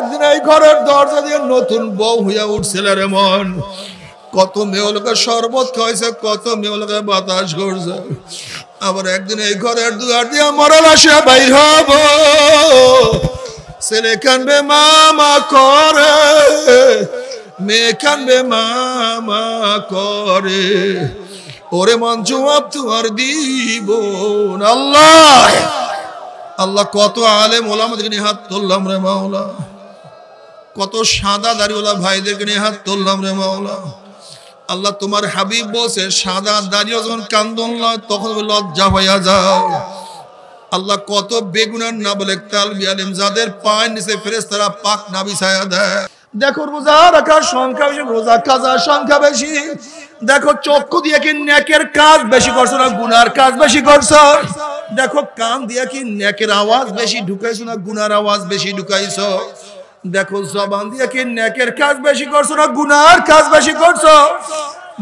একদিন এই ঘরের দরজা দিয়ে নতুন বউ হইয়া উঠছিল রে মন। কত মেয়েগুলোকে শরবত খাওয়াইছে, কত মেয়েগুলোকে বাতাস করছে। আবার একদিন এই ঘরের দুয়ার দিয়ে মরাল আসে বাইর হব, ছেলে কানবে মামা করে, মেয়ে কানবে মামা করে। ওরে মন জবাব তোমার দিব না। আল্লাহ আল্লাহ, কত আলেম ওলামাদেরকে নিয়ে হাত তুললাম রে মাওলা, কত সাদা দাড়িওয়ালা ভাইদেরকে নিয়ে হাত তুললাম রে মাওলা। আল্লাহ, তোমার হাবিব বলছে সাদা দাড়িও যখন কান্দন লয় তখন লজ্জা হইয়া যাও। আল্লাহ, কত বেগুনার না বলে তালবি আলিম যাদের পায়ের নিচে ফেরেশতারা পাক না বিছায়া দেয়। দেখো রোজা রাখার সংখ্যা বেশি, রোজা কাজার সংখ্যা বেশি। দেখো চক্ষু দিয়ে কি নেকের কাজ বেশি করছো না গুনার কাজ বেশি করছো? দেখো কান দিয়ে কি নেকের আওয়াজ বেশি ঢুকাইছো না গুনার আওয়াজ বেশি ঢুকাইছো? দেখো জবান দিয়ে কি নেকের কাজ বেশি করছো না গুনার কাজ বেশি করছো?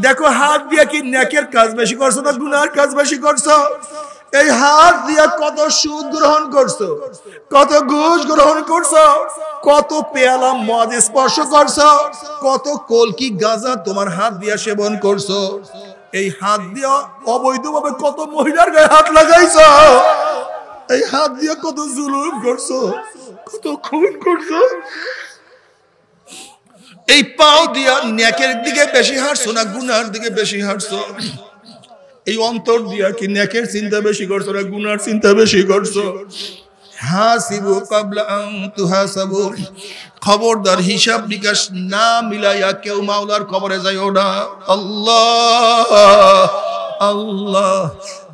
দেখো হাত দিয়ে কি নেকের কাজ বেশি করছো না গুনার কাজ বেশি করছো? এই হাত দিয়ে কত সুদ গ্রহণ করছো, কত ঘুষ গ্রহণ করছো, কত পেয়ালা মদ স্পর্শ করছো, কত কলকি গাঁজা তোমার হাত দিয়ে সেবন করছো। এই হাত দিয়ে অবৈধভাবে কত মহিলার গায়ে হাত লাগাইছো। এই হাত দিয়ে কত জুলুম করছো, কত খুন করছো। এই পাও দিয়া নেকের দিকে বেশি হাঁটছো না গুনার দিকে বেশি হাঁটছো? এই অন্তর দিয়া কি নেকের চিন্তা বেশি করছো না গুনার চিন্তা বেশি করছো? হাসিবু ক্বাবলা আন তুহাসাবু, খবরদার হিসাব নিকাশ না মিলাইয়া কেউ মাওলার কবরে যাইও না। আল্লাহ আল্লাহ,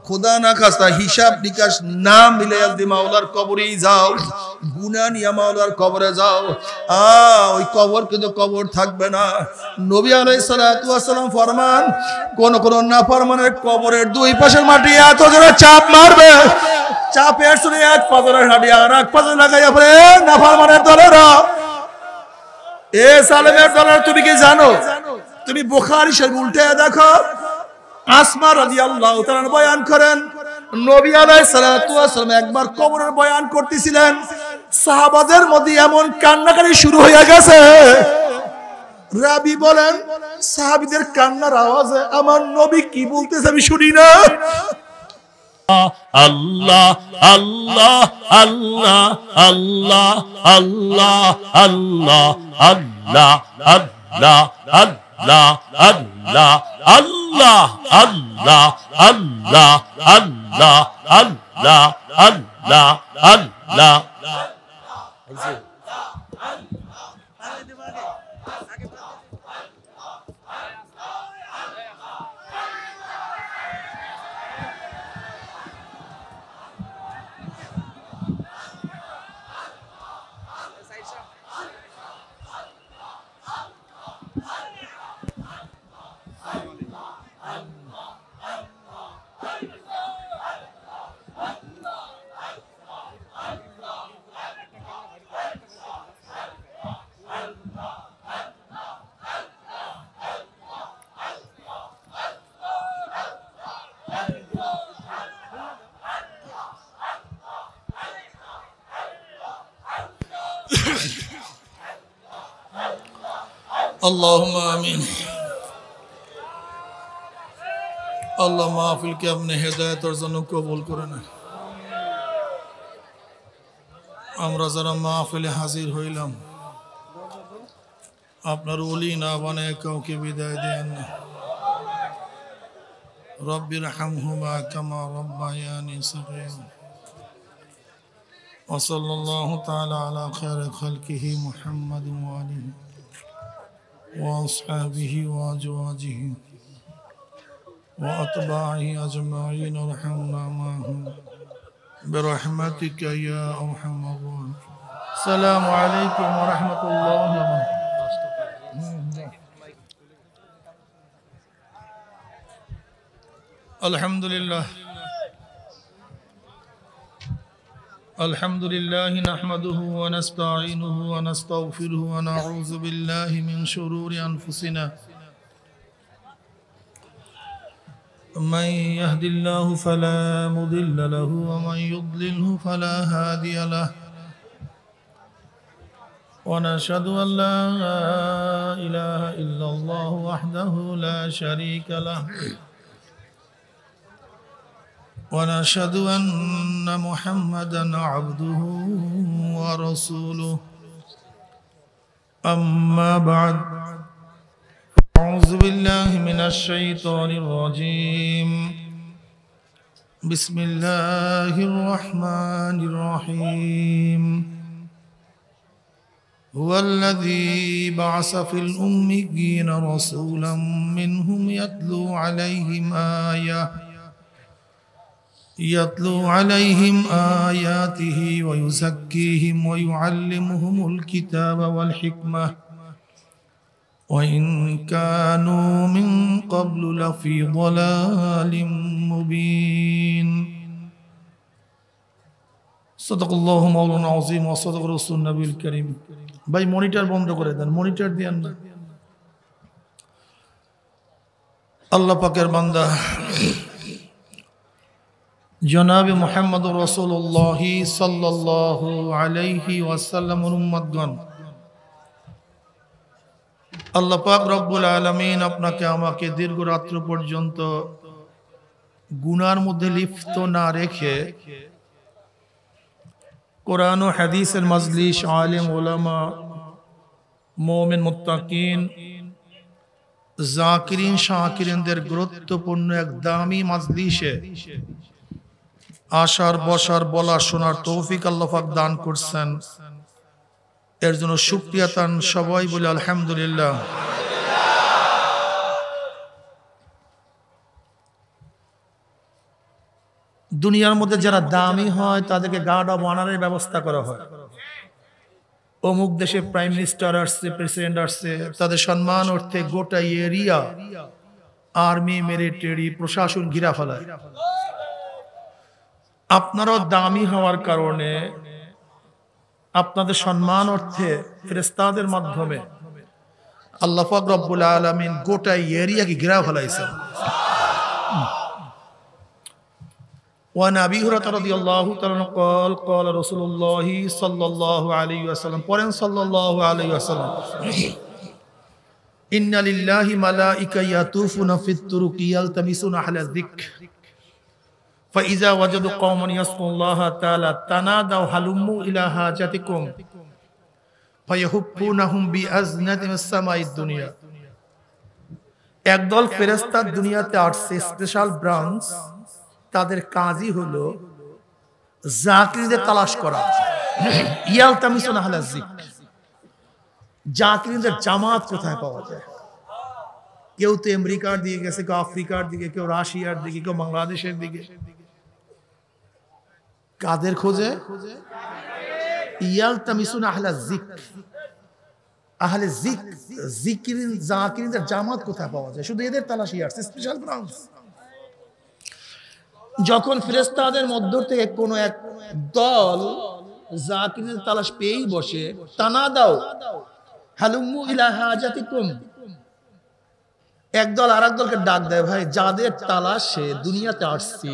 খোদা না খাস্তা হিসাব নিকাশ না মিলাইয়া যদি মাওলার কবরেই যাও, গুনাহ নিয়ে মাওলার কবরে যাও, ওই কবর কিন্তু কবর থাকবে না। নবী আলাইহিস সালাতু ওয়াস সালাম ফরমান, কোন কোন নাফরমানের কবরের দুই পাশের মাটি এত জোরে চাপ মারবে, চাপের শুনে এক পাথরের হাঁটি আর এক পাথর লাগাইয়া পড়ে। নাফরমানের দলেরা, এ সালেমের দলের, তুমি কি জানো? তুমি বুখারী শরীফ উল্টে দেখো, আসমা রাদিয়াল্লাহু তাআলা বয়ান করেন, নবী আলাইহিস সালাতু ওয়াস সালাম একবার কবরের বয়ান করতেছিলেন, সাহাবাদের মধ্যে এমন কান্নাকাটি শুরু হয়ে গেছে। রাবি বলেন, সাহাবীদের কান্নার আওয়াজে আমার নবী কি বলতেছে আমি শুনি না। আল্লাহ আল্লাহ আল্লাহ আল্লাহ আল্লাহ আল্লাহ আল্লাহ আল্লাহ আল্লাহ আল্লাহ আল্লাহ আল্লাহ আল্লাহ আল্লাহ আল্লাহ আল্লাহ আল্লাহ। আল্লাহুম্মা আমিন। আল্লাহ মাহফিলকে আপনি হেদায়েতের জন্য কবুল করে নেন। আমরা যারা মাহফিলে হাজির হইলাম, আপনার ওলি না বানায় কাউকে বিদায় দেন না। রব্বির হামহুমা কামা রব্বায়ানি সগীরা। ওয়া সাল্লাল্লাহু তাআলা আলা খায়রি খালকিহি মুহাম্মাদিন ওয়া আলিহি ওয়া আসহাবিহি ওয়া আজওয়াজিহি ওয়া আতবাইহি আজমাইন ওয়ারহামনা মা'হুম বিরহমাতিকা ইয়া আরহামার রাহিমিন। আসসালামু আলাইকুম ওয়া রাহমাতুল্লাহি ওয়া বারাকাতুহু। আলহামদুলিল্লাহ الحمد لله نحمده ونستعينه ونستغفره ونعوذ بالله من شرور أنفسنا، من يهد الله فلا مضل له ومن يضلله فلا هادي له، ونشهد أن لا إله إلا الله وحده لا شريك له ونشهد أن محمدا عبده ورسوله أما بعد أعوذ بالله من الشيطان الرجيم بسم الله الرحمن الرحيم هو الذي بعث في الأميين رسولا منهم يتلو عليهم آياته ويزكيهم ويعلمهم الكتاب والحكمة وإن كانوا من قبل لفي ضلال مبين صدق الله مولانا العظيم وصدق رسول النبي الكريم ভাই মনিটর বন্ধ করে দেন মনিটর দেন না আল্লাহ পাকের বান্দা জনাবে মুহাম্মদ রাসূলুল্লাহ সাল্লাল্লাহু আলাইহি ওয়াসাল্লামের উম্মতগণ আল্লাহ পাক রব্বুল আলামিন আপনাকে আমাকে দীর্ঘ রাত্র পর্যন্ত গুনার মধ্যে লিপ্ত না রেখে কোরআন ও হাদিসের মজলিস আলেম উলামা মুমিন মুত্তাকিন জাকিরিন শাকিরিনদের গুরুত্বপূর্ণ এক দামি মজলিসে আসার বসার বলা শোনার তৌফিক আল্লাহ পাক দান করছেন এর জন্য শুকরিয়া তান সবাই বলে আলহামদুলিল্লাহ দুনিয়ার মধ্যে যারা দামি হয় তাদেরকে গার্ড অব অনারের ব্যবস্থা করা হয় অমুক দেশে প্রাইম মিনিস্টার আসছে প্রেসিডেন্ট আসছে তাদের সম্মান অর্থে গোটা এরিয়া আর্মি মিলিটারি প্রশাসন ঘিরা ফেলায় আপনারাও দামি হওয়ার কারণে আপনাদের সম্মান অর্থে ফেরেশতাদের মাধ্যমে আল্লাহ পাক রব্বুল আলামিন গোটা এরিয়াকে ঘিরা ফেলাইছেন وعن أبي هريرة رضي الله تعالى عنه قال قال رسول الله صلى الله عليه وسلم قرن صلى الله عليه وسلم إن لله ملائكة يطوفون في الطرق يلتمسون أهل الذكر فإذا وجدوا قوما يذكرون الله تعالى تنادوا هلموا إلى حاجتكم فيحبونهم بأذنة السماء الدنيا একদল ফেরেশতা দুনিয়াতে আসছে স্পেশাল ব্রাঞ্চ তাদের কাজই হলো জাকিরদের তালাশ করা ইয়ালতামিসুনা আহলা যিকর জাকিরদের জামাত কোথায় পাওয়া যায় কেউ তো আমেরিকার দিকে গেছে কেউ আফ্রিকার দিকে কেউ রাশিয়ার দিকে কেউ বাংলাদেশের দিকে কাদের খোঁজে ইয়ালতামিসুনা আহলা যিকর আহলে যিকর যিকিরিন জাকিরদের জামাত কোথায় পাওয়া যায় শুধু এদের তালাশই আসছে স্পেশাল ব্রাঞ্চ যখন ফেরেশতাদের মধ্য থেকে কোন এক দল জাকিরের তালাশ পেয়েই বসে তানাদাও হালুম্মু ইলা হাজাতিকুম একদল আরেক দলকে ডাক দেয় ভাই যাদের তালাশে দুনিয়াতে আসছি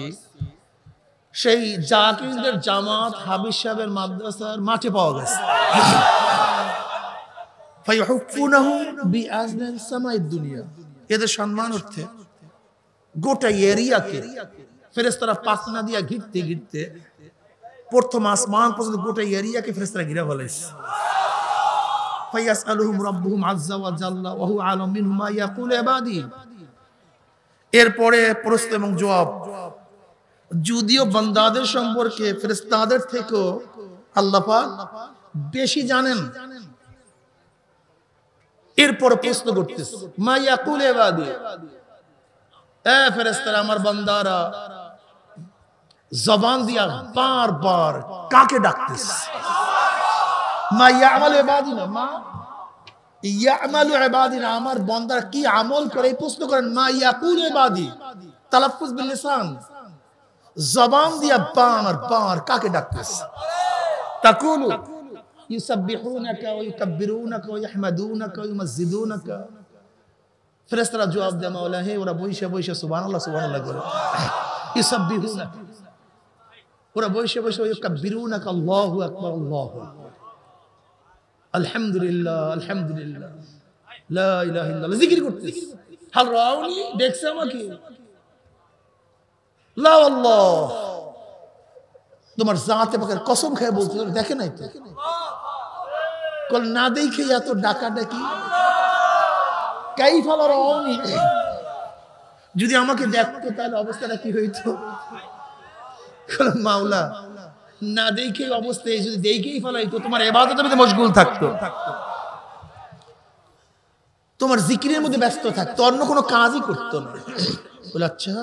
সেই জাকিরদের জামাত হাবিব সাহেবের মাদ্রাসার মাঠে পাওয়া গেছে ফায়হুফুনাহু বিআজনাল সামাইদ দুনিয়া এদের সম্মান অর্থে গোটা এরিয়াকে ফেরেশতারা পাখনা দিয়া ঘিরতে ঘিরতে প্রথম আসমান পর্যন্ত গোটা এরিয়াকে ফেরেশতারা ঘিরে ফেলেছে ফায়াসআলুহুম রাব্বুহুম আযজা ওয়া জাল্লা ওয়া হুয়া আলাম মিনহুম মা ইয়াকুলু ইবাদি এরপরে প্রশ্ন এবং জবাব যদিও বান্দাদের সম্পর্কে ফেরেশতাদের থেকেও আল্লাহ পাক বেশি জানেন এরপর প্রশ্ন করতেছে মা ইয়াকুলু ইবাদি এ ফেরেশতারা আমার বান্দারা জবান দিয়া বারবার কাকে ডাকতেছে মা ইয়ামালু ইবাদিনা মা ইয়ামালু ইবাদিনা আমার বান্দারা কি আমল করে এই প্রশ্ন করেন মা ইয়াকুলু ইবাদি তালাফফুজ বিল লিসান জবান দিয়া বারবার কাকে ডাকতেছে তাকুলু ইউসাব্বিহুনাকা ওয়া ইউকাব্বিরুনাকা ওয়া ইয়াহমাদুনাকা ওয়া ইউমাজ্জিদুনাকা ফেরেশতারা জবাব দেয় মাওলা হে ওরা বইসা বইসা সুবহানাল্লাহ সুবহানাল্লাহ করে ইউসাব্বিহুনাকা ওরা বইসা বইসা ইউকাব্বিরুনাকা আল্লাহু আকবার আল্লাহু আকবার আলহামদুলিল্লাহ আলহামদুলিল্লাহ লা ইলাহা ইল্লাল্লাহ জিকির করতেছি। হাল রাউনি দেখছে আমাকে, লা আল্লাহ তোমার জাতে পাকের কসম খেয়ে বলতে দেখে নাই তো, কল না দেখে এত ডাকা ডাকি কাইফ আল রাউনি, যদি আমাকে দেখতো তাহলে অবস্থাটা কি হইতো? মাওলা না দেখে অবস্থায় যদি দেখেই ফেলাইতো, তোমার ইবাদতের মধ্যে মশগুল থাকতো, তোমার জিকিরের মধ্যে ব্যস্ত থাকতো, অন্য কোনো কাজই করতো না। বলে আচ্ছা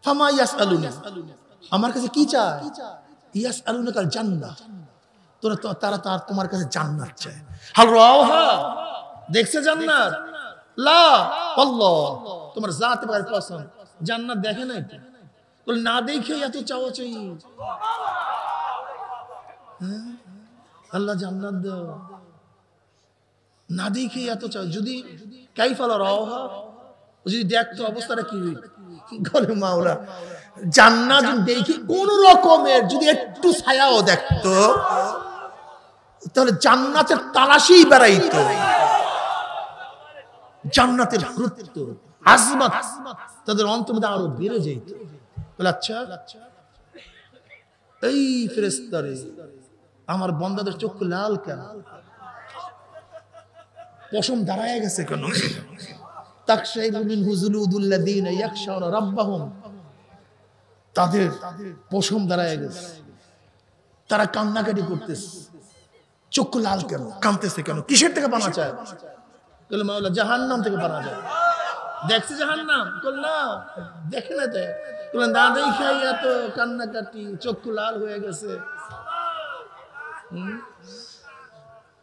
ফামা ইয়াসআলুনা, আমার কাছে কি চায়? ইয়াসআলুনা কাল জান্নাহ, তারা তোমার কাছে জান্নাত চায়। হাল রাওহা, দেখছে জান্নাত? লা আল্লাহ তোমার জাত পাকের কসম জান্নাত দেখে নাই তো, বলে না দেখে এত চাওয়া চাই। আল্লাহ জান্নাত দাও, না দেখে এত চাও। যদি কাইফালা রাওহা, যদি দেখতো অবস্থাটা কি হইত? বলে মাওলা জান্নাত দেখি কোন রকমের যদি একটু ছায়াও দেখতো, তাহলে জান্নাতের তালাশি বেড়াইতো, জান্নাতের গুরুত্ব আজমত তাদের অন্তর মধ্যে আরো বেড়ে যেত। বলে আচ্ছা এই ফেরেশতারে আমার বান্দাদের চক্ষু লাল কেন, পশম দাঁড়ায় গেছে কেন? তাকশাইরু মিনহু জুলুদুল্লাযীনা ইয়াখশাউনা রাব্বাহুম, তাদের পশম দাঁড়ায় গেছে, তারা কান্নাকাটি করতেছে। চক্ষু লাল কেন, কাঁদতেছে কেন? কিসের থেকে পানা চায়? বলে মাওলা জাহান্নাম থেকে পানা যায়। দেখছে জাহান্নাম? বল না দেখে না তো, বলে না দেখে এত কান্নাকাটি, চক্ষু লাল হয়ে গেছে।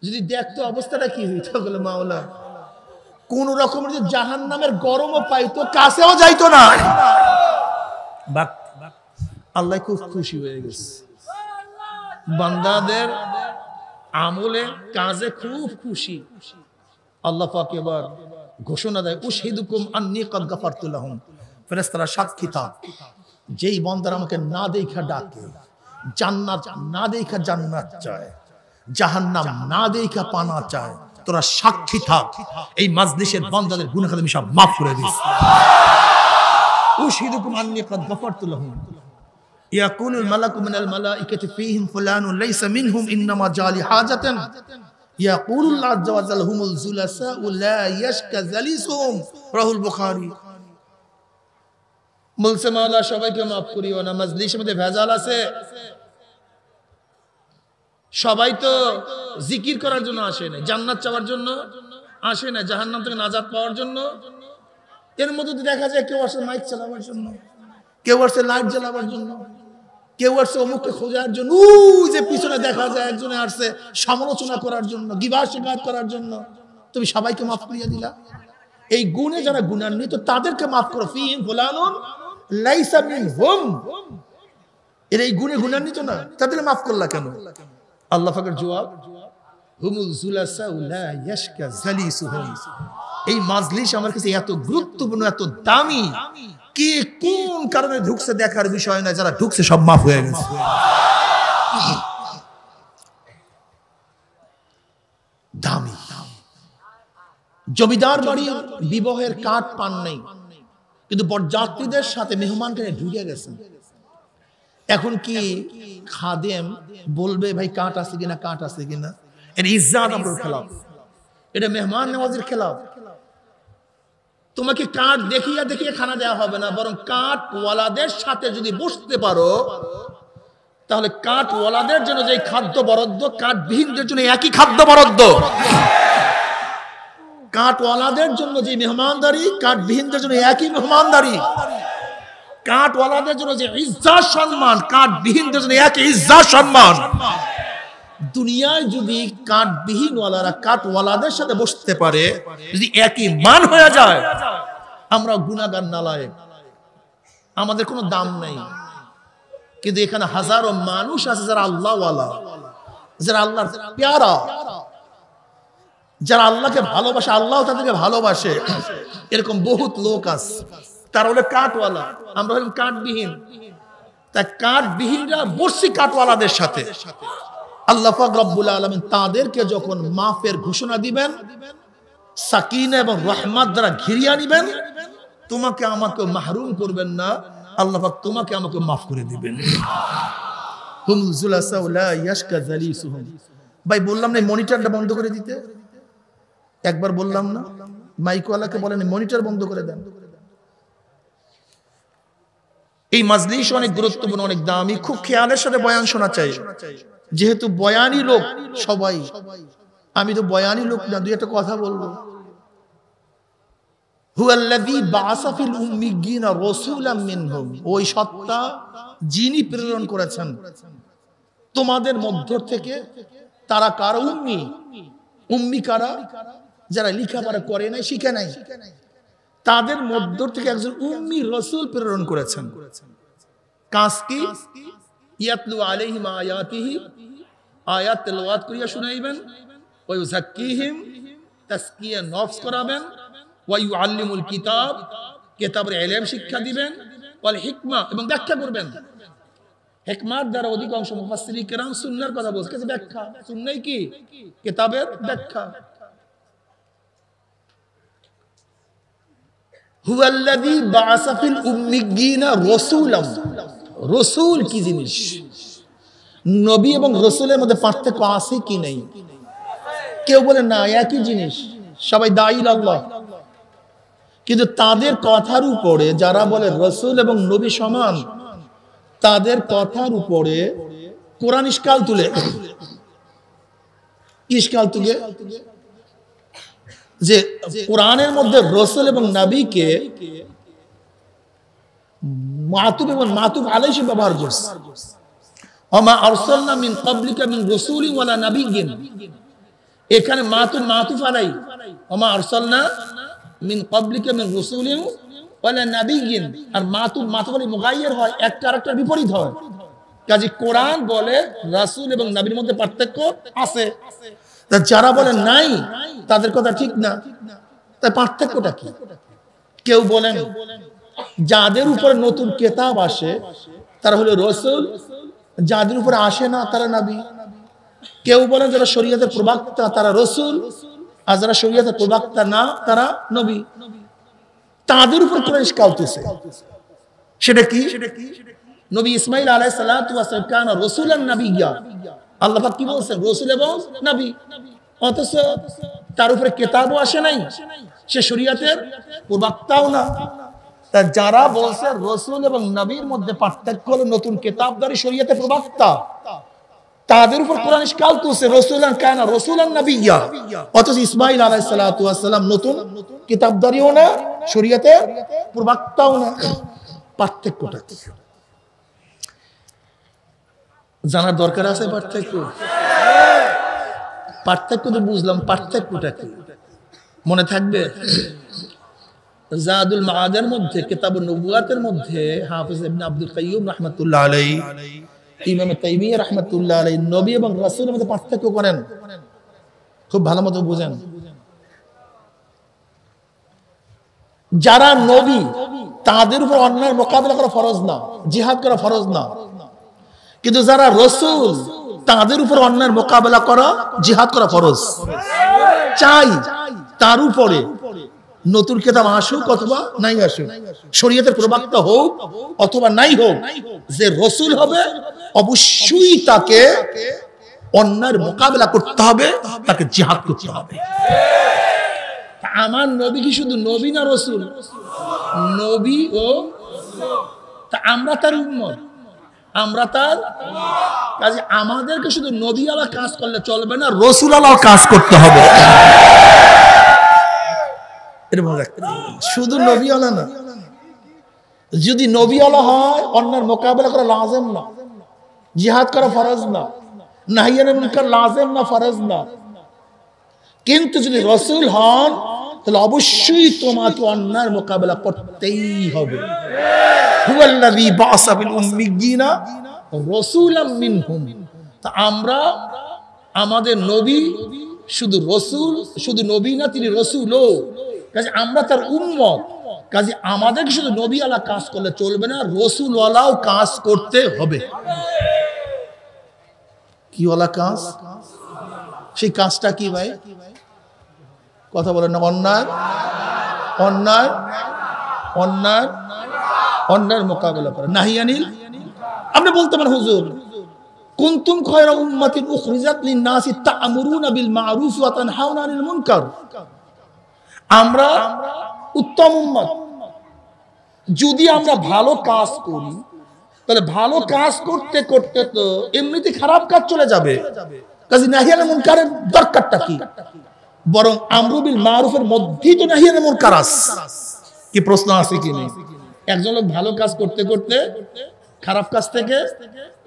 যদি দেখতো অবস্থাটা কি হইতো? বলে মাওলা কোন রকমের যে জাহান্নামের গরমও পাইতো, কাছেও যাইতো না। আল্লাহ খুব খুশি হয়ে গেছে, বান্দাদের আমলে কাজে খুব খুশি। আল্লাহ পাক এবার ঘোষণা দেয়, উশহিদুকুম আন্নী ক্বাদ গাফারতু লাহুম, ফেরেশতারা সাক্ষী থাক, যেই বান্দারা আমাকে না দেখা ডাকে, জান্নাত না দেখা জান্নাত চায়, জাহান্নাম না দেখা পানা চায়, তোরা সাক্ষী থাক, এই মাজলিসের বান্দাদের গুনাহ খাতা আমি সব মাফ করে দিয়েছি। উশহিদুকুম আন্নী ক্বাদ গাফারতু লাহুম ইয়াকুলুল মালাকু মিনাল মালাইকাতি ফীহিম ফুলানুন লাইসা মিনহুম ইন্নামা জালি হাজাতান ইয়াকুলুল্লাহ আযজা ওয়া জাল্লা হুমুল জুলাসাউ লা ইয়াশকা জালিসুহুম, রাহুল বুখারী। বলছে মাওলা সবাইকে মাফ করিও না, মাজলিসের মধ্যে ভেজাল আছে, সবাই তো জিকির করার জন্য আসে না, জান্নাত চাওয়ার জন্য আসে না, জাহান্নাম থেকে নাজাত পাওয়ার জন্য। এর মধ্যে দেখা যায় কেউ আসে মাইক চালাবার জন্য, কেউ আসছে লাইট জ্বালাবার জন্য, কেউ আসছে অমুককে খোঁজার জন্য, যে পিছনে দেখা যায় একজনে আসছে সমালোচনা করার জন্য, গিবত শিকায়ত করার জন্য। তুমি সবাইকে মাফ করিয়ে দিলা। এই গুণে যারা গুণান্বিত তাদেরকে মাফ করো। ফীহিম ফুলানুন লাইসা মিনহুম, এর এই গুণে গুণান্বিত না, তাদের মাফ করলা কেন? আল্লাহ পাকের জবাব, হুমুল জুলাসাউ লা ইয়াশকা জালিসুহুম। এই মাজলিস আমার কাছে এত গুরুত্বপূর্ণ, এত দামি, কে কোন কারণে ঢুকছে দেখার বিষয় না, যারা ঢুকছে সব মাফ হয়ে গেছে। দামি জমিদার বাড়ির বিবাহের কার্ড পান নাই, কিন্তু বরযাত্রীদের সাথে মেহমানকে ঢুকে গেছেন। এখন কি খাদেম বলবে ভাই কার্ড আছে কিনা, কার্ড আছে কিনা? এটা ইজ্জাত আমরুল খেলাফ, এটা মেহমান নওয়াজির খেলাফ। তোমাকে কাঠ দেখিয়ে দেখিয়ে খানা দেওয়া হবে না, বরং কাঠওয়ালাদের সাথে যদি বসতে পারো, তাহলে কাঠওয়ালাদের জন্য যে খাদ্য বরাদ্দ, কাঠবিহীনদের জন্য একই খাদ্য বরাদ্দ। কাঠওয়ালাদের জন্য যে মেহমানদারি, কাঠবিহীনদের জন্য একই মেহমানদারি। কাঠওয়ালাদের জন্য যে ইজ্জত সম্মান, কাঠবিহীনদের জন্য একই ইজ্জত সম্মান। দুনিয়ায় যদি কাঠবিহীনওয়ালারা কাঠওয়ালাদের সাথে বসতে পারে, যদি একই মান হয়ে যায়, আমরা গুনাহগার নালায়েক, আমাদের কোনো দাম নাই। কিন্তু এখানে হাজারো মানুষ আছে যারা আল্লাহওয়ালা, যারা আল্লাহর প্যারা, যারা আল্লাহকে ভালোবাসে, আল্লাহ তাদেরকে ভালোবাসে। এরকম বহুত লোক আছে, তারা হলো কাঠওয়ালা, আমরা হলাম কাঠবিহীন। তাই কাঠবিহীনরা বসছি কাঠওয়ালাদের সাথে। আল্লাহ পাক রব্বুল আলামিন তাদেরকে যখন মাফের ঘোষণা দিবেন, সাকিনা এবং রহমত দ্বারা ঘিরিয়ে নিবেন, তোমাকে আমাকে মাহরুম করবেন না, আল্লাহ পাক তোমাকে আমাকে মাফ করে দিবেন। হুমুল জুলাসা লা ইয়াশকা জালিসুহুম। ভাই বললাম না মনিটরটা বন্ধ করে দিতে, একবার বললাম না, মাইকওয়ালাকে বলেন মনিটর বন্ধ করে দেন। এই মাজলিস অনেক গুরুত্বপূর্ণ, অনেক দামি, খুব খেয়ালের সাথে বয়ান শোনা চাই। যেহেতু বয়ানি লোক সবাই, আমি তো বয়ানি লোক না, দুই একটা কথা বলবো। হুয়াল্লাযী বাআসা ফিল উম্মিয়্যিনা রাসূলাম মিনহুম, ওই সত্তা যিনি প্রেরণ করেছেন তোমাদের মধ্য থেকে। তারা কারা? উম্মি। উম্মি কারা? যারা লেখাপড়া করে নাই, শিখে নাই, তাদের মধ্য থেকে একজন উম্মি রাসূল প্রেরণ করেছেন। কাজ কি? ইয়াতলু আলাইহিম আয়াতিহি, আয়াত তেলাওয়াত করিয়া শুনাইবেন, ওয়া ইউযাক্কিহিম, তাজকিয়া নফস করাবেন, ওয়া ইউআল্লিমুল কিতাব, কিতাবের ইলম শিক্ষা দিবেন, ওয়াল হিকমা, এবং ব্যাখ্যা করবেন। হিকমাত দ্বারা অধিকাংশ মুফাসসিরিন কিরাম সুন্নাহর কথা বলছে, ব্যাখ্যা। সুন্নাহ কি? কিতাবের ব্যাখ্যা। হুয়াল্লাযী বাআসা ফিল উম্মিয়্যিনা রাসূলাম। রাসূল কি জিনিস? নবী এবং রাসূলের মধ্যে পার্থক্য আছে কি নেই? কেউ বলে না, একই জিনিস, সবাই দাঈ আল্লাহ। কিন্তু তাদের কথার উপরে যারা বলে রাসূল এবং নবী সমান, তাদের কথার উপরে কোরআন ইশকাল তুলে যে কোরআনের মধ্যে রাসূল এবং নবীকে মাতুব এবং মাতুব আলাইহি ব্যবহার করছে। ওমা আরসালনা মিন ক্বাবলিকা মিন রাসূলিন ওয়ালা নাবিয়্যিন, এখানে মাতুব মাতুব আলাই, ওমা আরসালনা মিন ক্বাবলিকা মিন রাসূলিন ওয়ালা নাবিয়্যিন, আর মাতুব মাতুব আলাই মুগায়্যির হয়, একটা আরেকটার বিপরীত হয়। কাজে কোরআন বলে রাসূল এবং নবীর মধ্যে পার্থক্য আছে, তা যারা বলে নাই তাদের কথা ঠিক না। তাই পার্থক্যটা কি? কেউ বলেন যাদের উপরে নতুন কিতাব আসে তারা হলো রাসূল, যাদের উপরে আসে না তারা নবী। কেউ বলেন যারা শরীয়তের প্রবক্তা তারা রাসূল, আর যারা শরীয়তের প্রবক্তা না তারা নবী। তাদের উপর কোরআন ইশকাল তুলছে। সেটা কি? নবী ইসমাঈল আলাইহিস সালাতু ওয়াস সালাম কানা রাসূলান নাবিয়্যা, আল্লাহ পাক কি বলছেন? রাসূল এবং নবী। অথচ তার উপরে কিতাবও আসে নাই, সে শরীয়তের প্রবক্তাও না। তা যারা বলছে রাসূল এবং নবীর মধ্যে পার্থক্য হলো নতুন কিতাবদারি শরীয়তের প্রবক্তা, তাদের উপর কোরআন ইশকাল তুলছে রাসূলান কানা রাসূলান নাবিয়্যা। অথচ ইসমাঈল আলাইহিস সালাতু ওয়াস সালাম নতুন কিতাবদারিও না, শরীয়তের প্রবক্তাও না। পার্থক্যটা কি জানার দরকার আছে? পার্থক্য তো বুঝলাম, পার্থক্যটা কি মনে থাকবে? জাদুল মাআদের মধ্যে, কিতাবুন নবুয়াতের মধ্যে হাফেজ ইবনে আব্দুল কাইয়্যুম রাহমাতুল্লাহ আলাইহি, ইমাম তাইমিয়্যা রাহমাতুল্লাহ আলাইহি নবী এবং রাসূলের মধ্যে পার্থক্য করেন, খুব ভালো মতো বুঝেন। যারা নবী তাদের উপর অন্যায়ের মোকাবিলা করা ফরজ না, জিহাদ করা ফরজ না। কিন্তু যারা রাসূল তাদের উপর অন্যায়ের মোকাবিলা করা, জিহাদ করা ফরজ। চাই তার উপরে নতুন কিতাব আসুক অথবা নাই আসুক, শরীয়তের প্রবক্তা হোক অথবা নাই হোক, যে রাসূল হবে অবশ্যই তাকে অন্যায়ের মোকাবিলা করতে হবে, তাকে জিহাদ করতে হবে। আমার নবী কি শুধু নবী না রাসূল? নবী ও তা আমরা তার উম্মত, আমরা তার কাজে আমাদেরকে শুধু নবী আলা কাজ করলে চলবে না, রাসূল আলাও কাজ করতে হবে। শুধু নবী আলা না, যদি নবী আলা হয় অন্যের মোকাবেলা করা লাজেম না, জিহাদ করা ফরজ না, নাহি আনিল মুনকার লাজেম না, ফরজ না। কিন্তু যদি রাসূল হন তাহলে অবশ্যই তোমাকে অন্যায়ের মোকাবেলা করতেই হবে। হুয়াল্লাযী বাআসা ফিল উম্মিয়্যিনা রাসূলাম মিনহুম, তা আমরা আমাদের নবী শুধু রাসূল, শুধু নবী না, তিনি রাসূলও। কাজে আমরা তার উম্মত, কাজে আমাদেরকে শুধু নবী আলা কাজ করলে চলবে না, রাসূল ওয়ালাও কাজ করতে হবে। কি ওলা কাজ? সেই কাজটা কি ভাই? কথা বলেন না। অন্যায় অন্যায় অন্যায় অন্যায়ের মোকাবেলা করে। নাহিয়ানিল, আপনি বলতে পারেন হুজুর কুনতুম খায়রা উম্মাতিন উখরিজাত লিন-নাসি তা'মুরুনা বিল মা'রুফ ওয়া তানহাউনা আনিল মুনকার। আমরা উত্তম উম্মত, যদি আমরা ভালো কাজ করি তাহলে ভালো কাজ করতে করতে তো এমনিতে খারাপ কাজ চলে যাবে। কাজে নাহিয়ানিল মুনকারের দরকারটা কি? বরং আমরু বিল মারুফের মধ্যেই তো নাহিয়ানিল মুনকার আছে। কি প্রশ্ন আছে কি নেই? একজন লোক ভালো কাজ করতে করতে খারাপ কাজ থেকে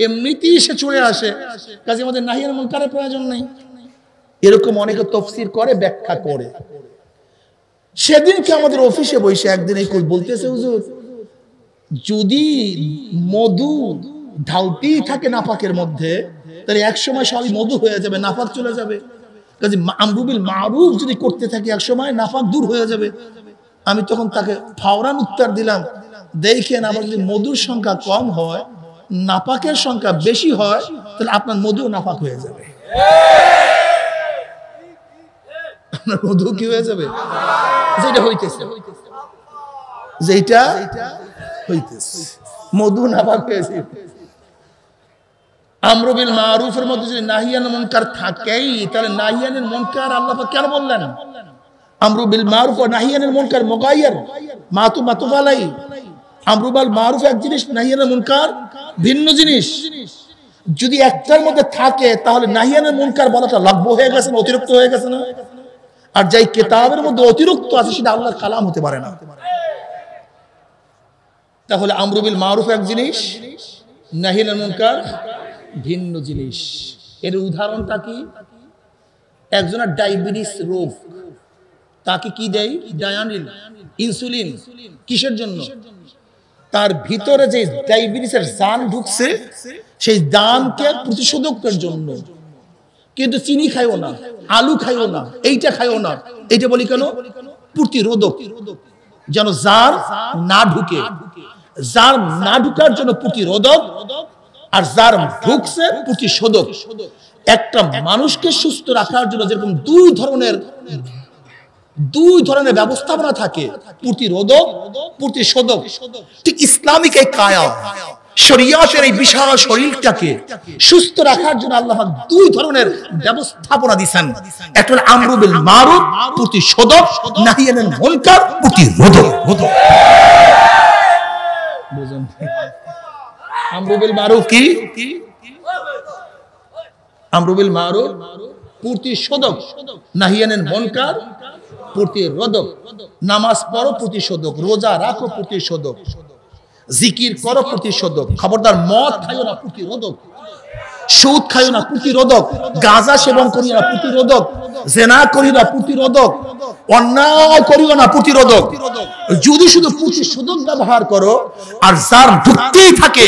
এমনিতেই সে চলে আসে, কাজে আমাদের নাহিয়ানিল মুনকারের প্রয়োজন নেই। এরকম অনেকে তাফসীর করে, ব্যাখ্যা করে। সেদিনকে আমাদের অফিসে বসে একদিন এই বলতেছে, হুজুর যদি মধু ঢালতেই থাকে নাপাকের মধ্যে, তাহলে একসময় সবই মধু হয়ে যাবে, নাপাক চলে যাবে। কাজে আমরু বিল মারুফ যদি করতে থাকি একসময় নাপাক দূর হয়ে যাবে। আমি তখন তাকে ফাওরান উত্তর দিলাম, দেখেন আবার যদি মধুর সংখ্যা কম হয়, নাপাকের সংখ্যা বেশি হয়, তাহলে আপনার মধু নাপাক হয়ে যাবে। আপনার মধু কি হয়ে যাবে? যেটা হইতেছে, যেটা হইতেছে মধু নাপাক হয়েছে। আমরু বিল মারুফের মধ্যে যদি নাহিয়ানিল মুনকার থাকেই, তাহলে নাহিয়ানিল মুনকার আল্লাহ পাক কেন বললেন? আমরু বিল মারুফ ওয়া নাহিয়ানিল মুনকার মুগায়্যার মাতুফ আলাই। আমরু বিল মারুফ এক জিনিস, নাহিয়ানিল মুনকার ভিন্ন জিনিস। যদি একটার মধ্যে থাকে তাহলে নাহিয়ানিল মুনকার বলাটা লাগব হয়ে গেছে না, অতিরিক্ত হয়ে গেছে না? আর যাই কিতাবের মধ্যে অতিরিক্ত আছে সেটা আল্লাহর কালাম হতে পারে না। তাহলে আমরু বিল মারুফ এক জিনিস, নাহিয়ানিল মুনকার ভিন্ন জিনিস। এর উদাহরণটা কি? একজনের ডায়াবেটিস রোগ, তাকে কি দেয়? ডায়ানিল, ইনসুলিন। কিসের জন্য? তার ভিতরে যে ডায়াবেটিসের জান ঢুকছে, সেই জানকে প্রতিশোধকের জন্য। কিন্তু চিনি খাইও না, আলু খাইও না, এইটা খাইও না। এইটা বলি কেন? প্রতিরোধক, যেন জার না ঢুকে। জার না ঢুকার জন্য প্রতিরোধক, আর যার ঢুকছে প্রতিশোধক। একটা মানুষকে সুস্থ রাখার জন্য যেরকম দুই ধরনের ব্যবস্থাপনা থাকে, প্রতিরোধক, প্রতিশোধক, ঠিক ইসলামিক এই কায়া শরীয়তের এই বিশাল শরীরটাকে সুস্থ রাখার জন্য আল্লাহ পাক দুই ধরনের ব্যবস্থাপনা দিয়েছেন। একটা হলো আমরু বিল মারুফ, প্রতিশোধক, নাহিয়ানিল মুনকার, প্রতিরোধক। বুঝুন, আমরু বিল মারুফ কি? আমরু বিল মারুফ প্রতিশোধক, নাহিয়ানিল মুনকার প্রতিরোধক। নামাজ পড়ো প্রতিশোধক, রোজা রাখো প্রতিশোধক, জিকির করো প্রতিশোধক, খবরদার মদ খাইও না প্রতিরোধক, সুদ খাইও না প্রতিরোধক, গাঁজা সেবন করিও না প্রতিরোধক, জেনা করিও না প্রতিরোধক, অন্যায় করিও না প্রতিরোধক। যদি শুধু প্রতিশোধক ব্যবহার করো, আর যার ঢুকতেই থাকে,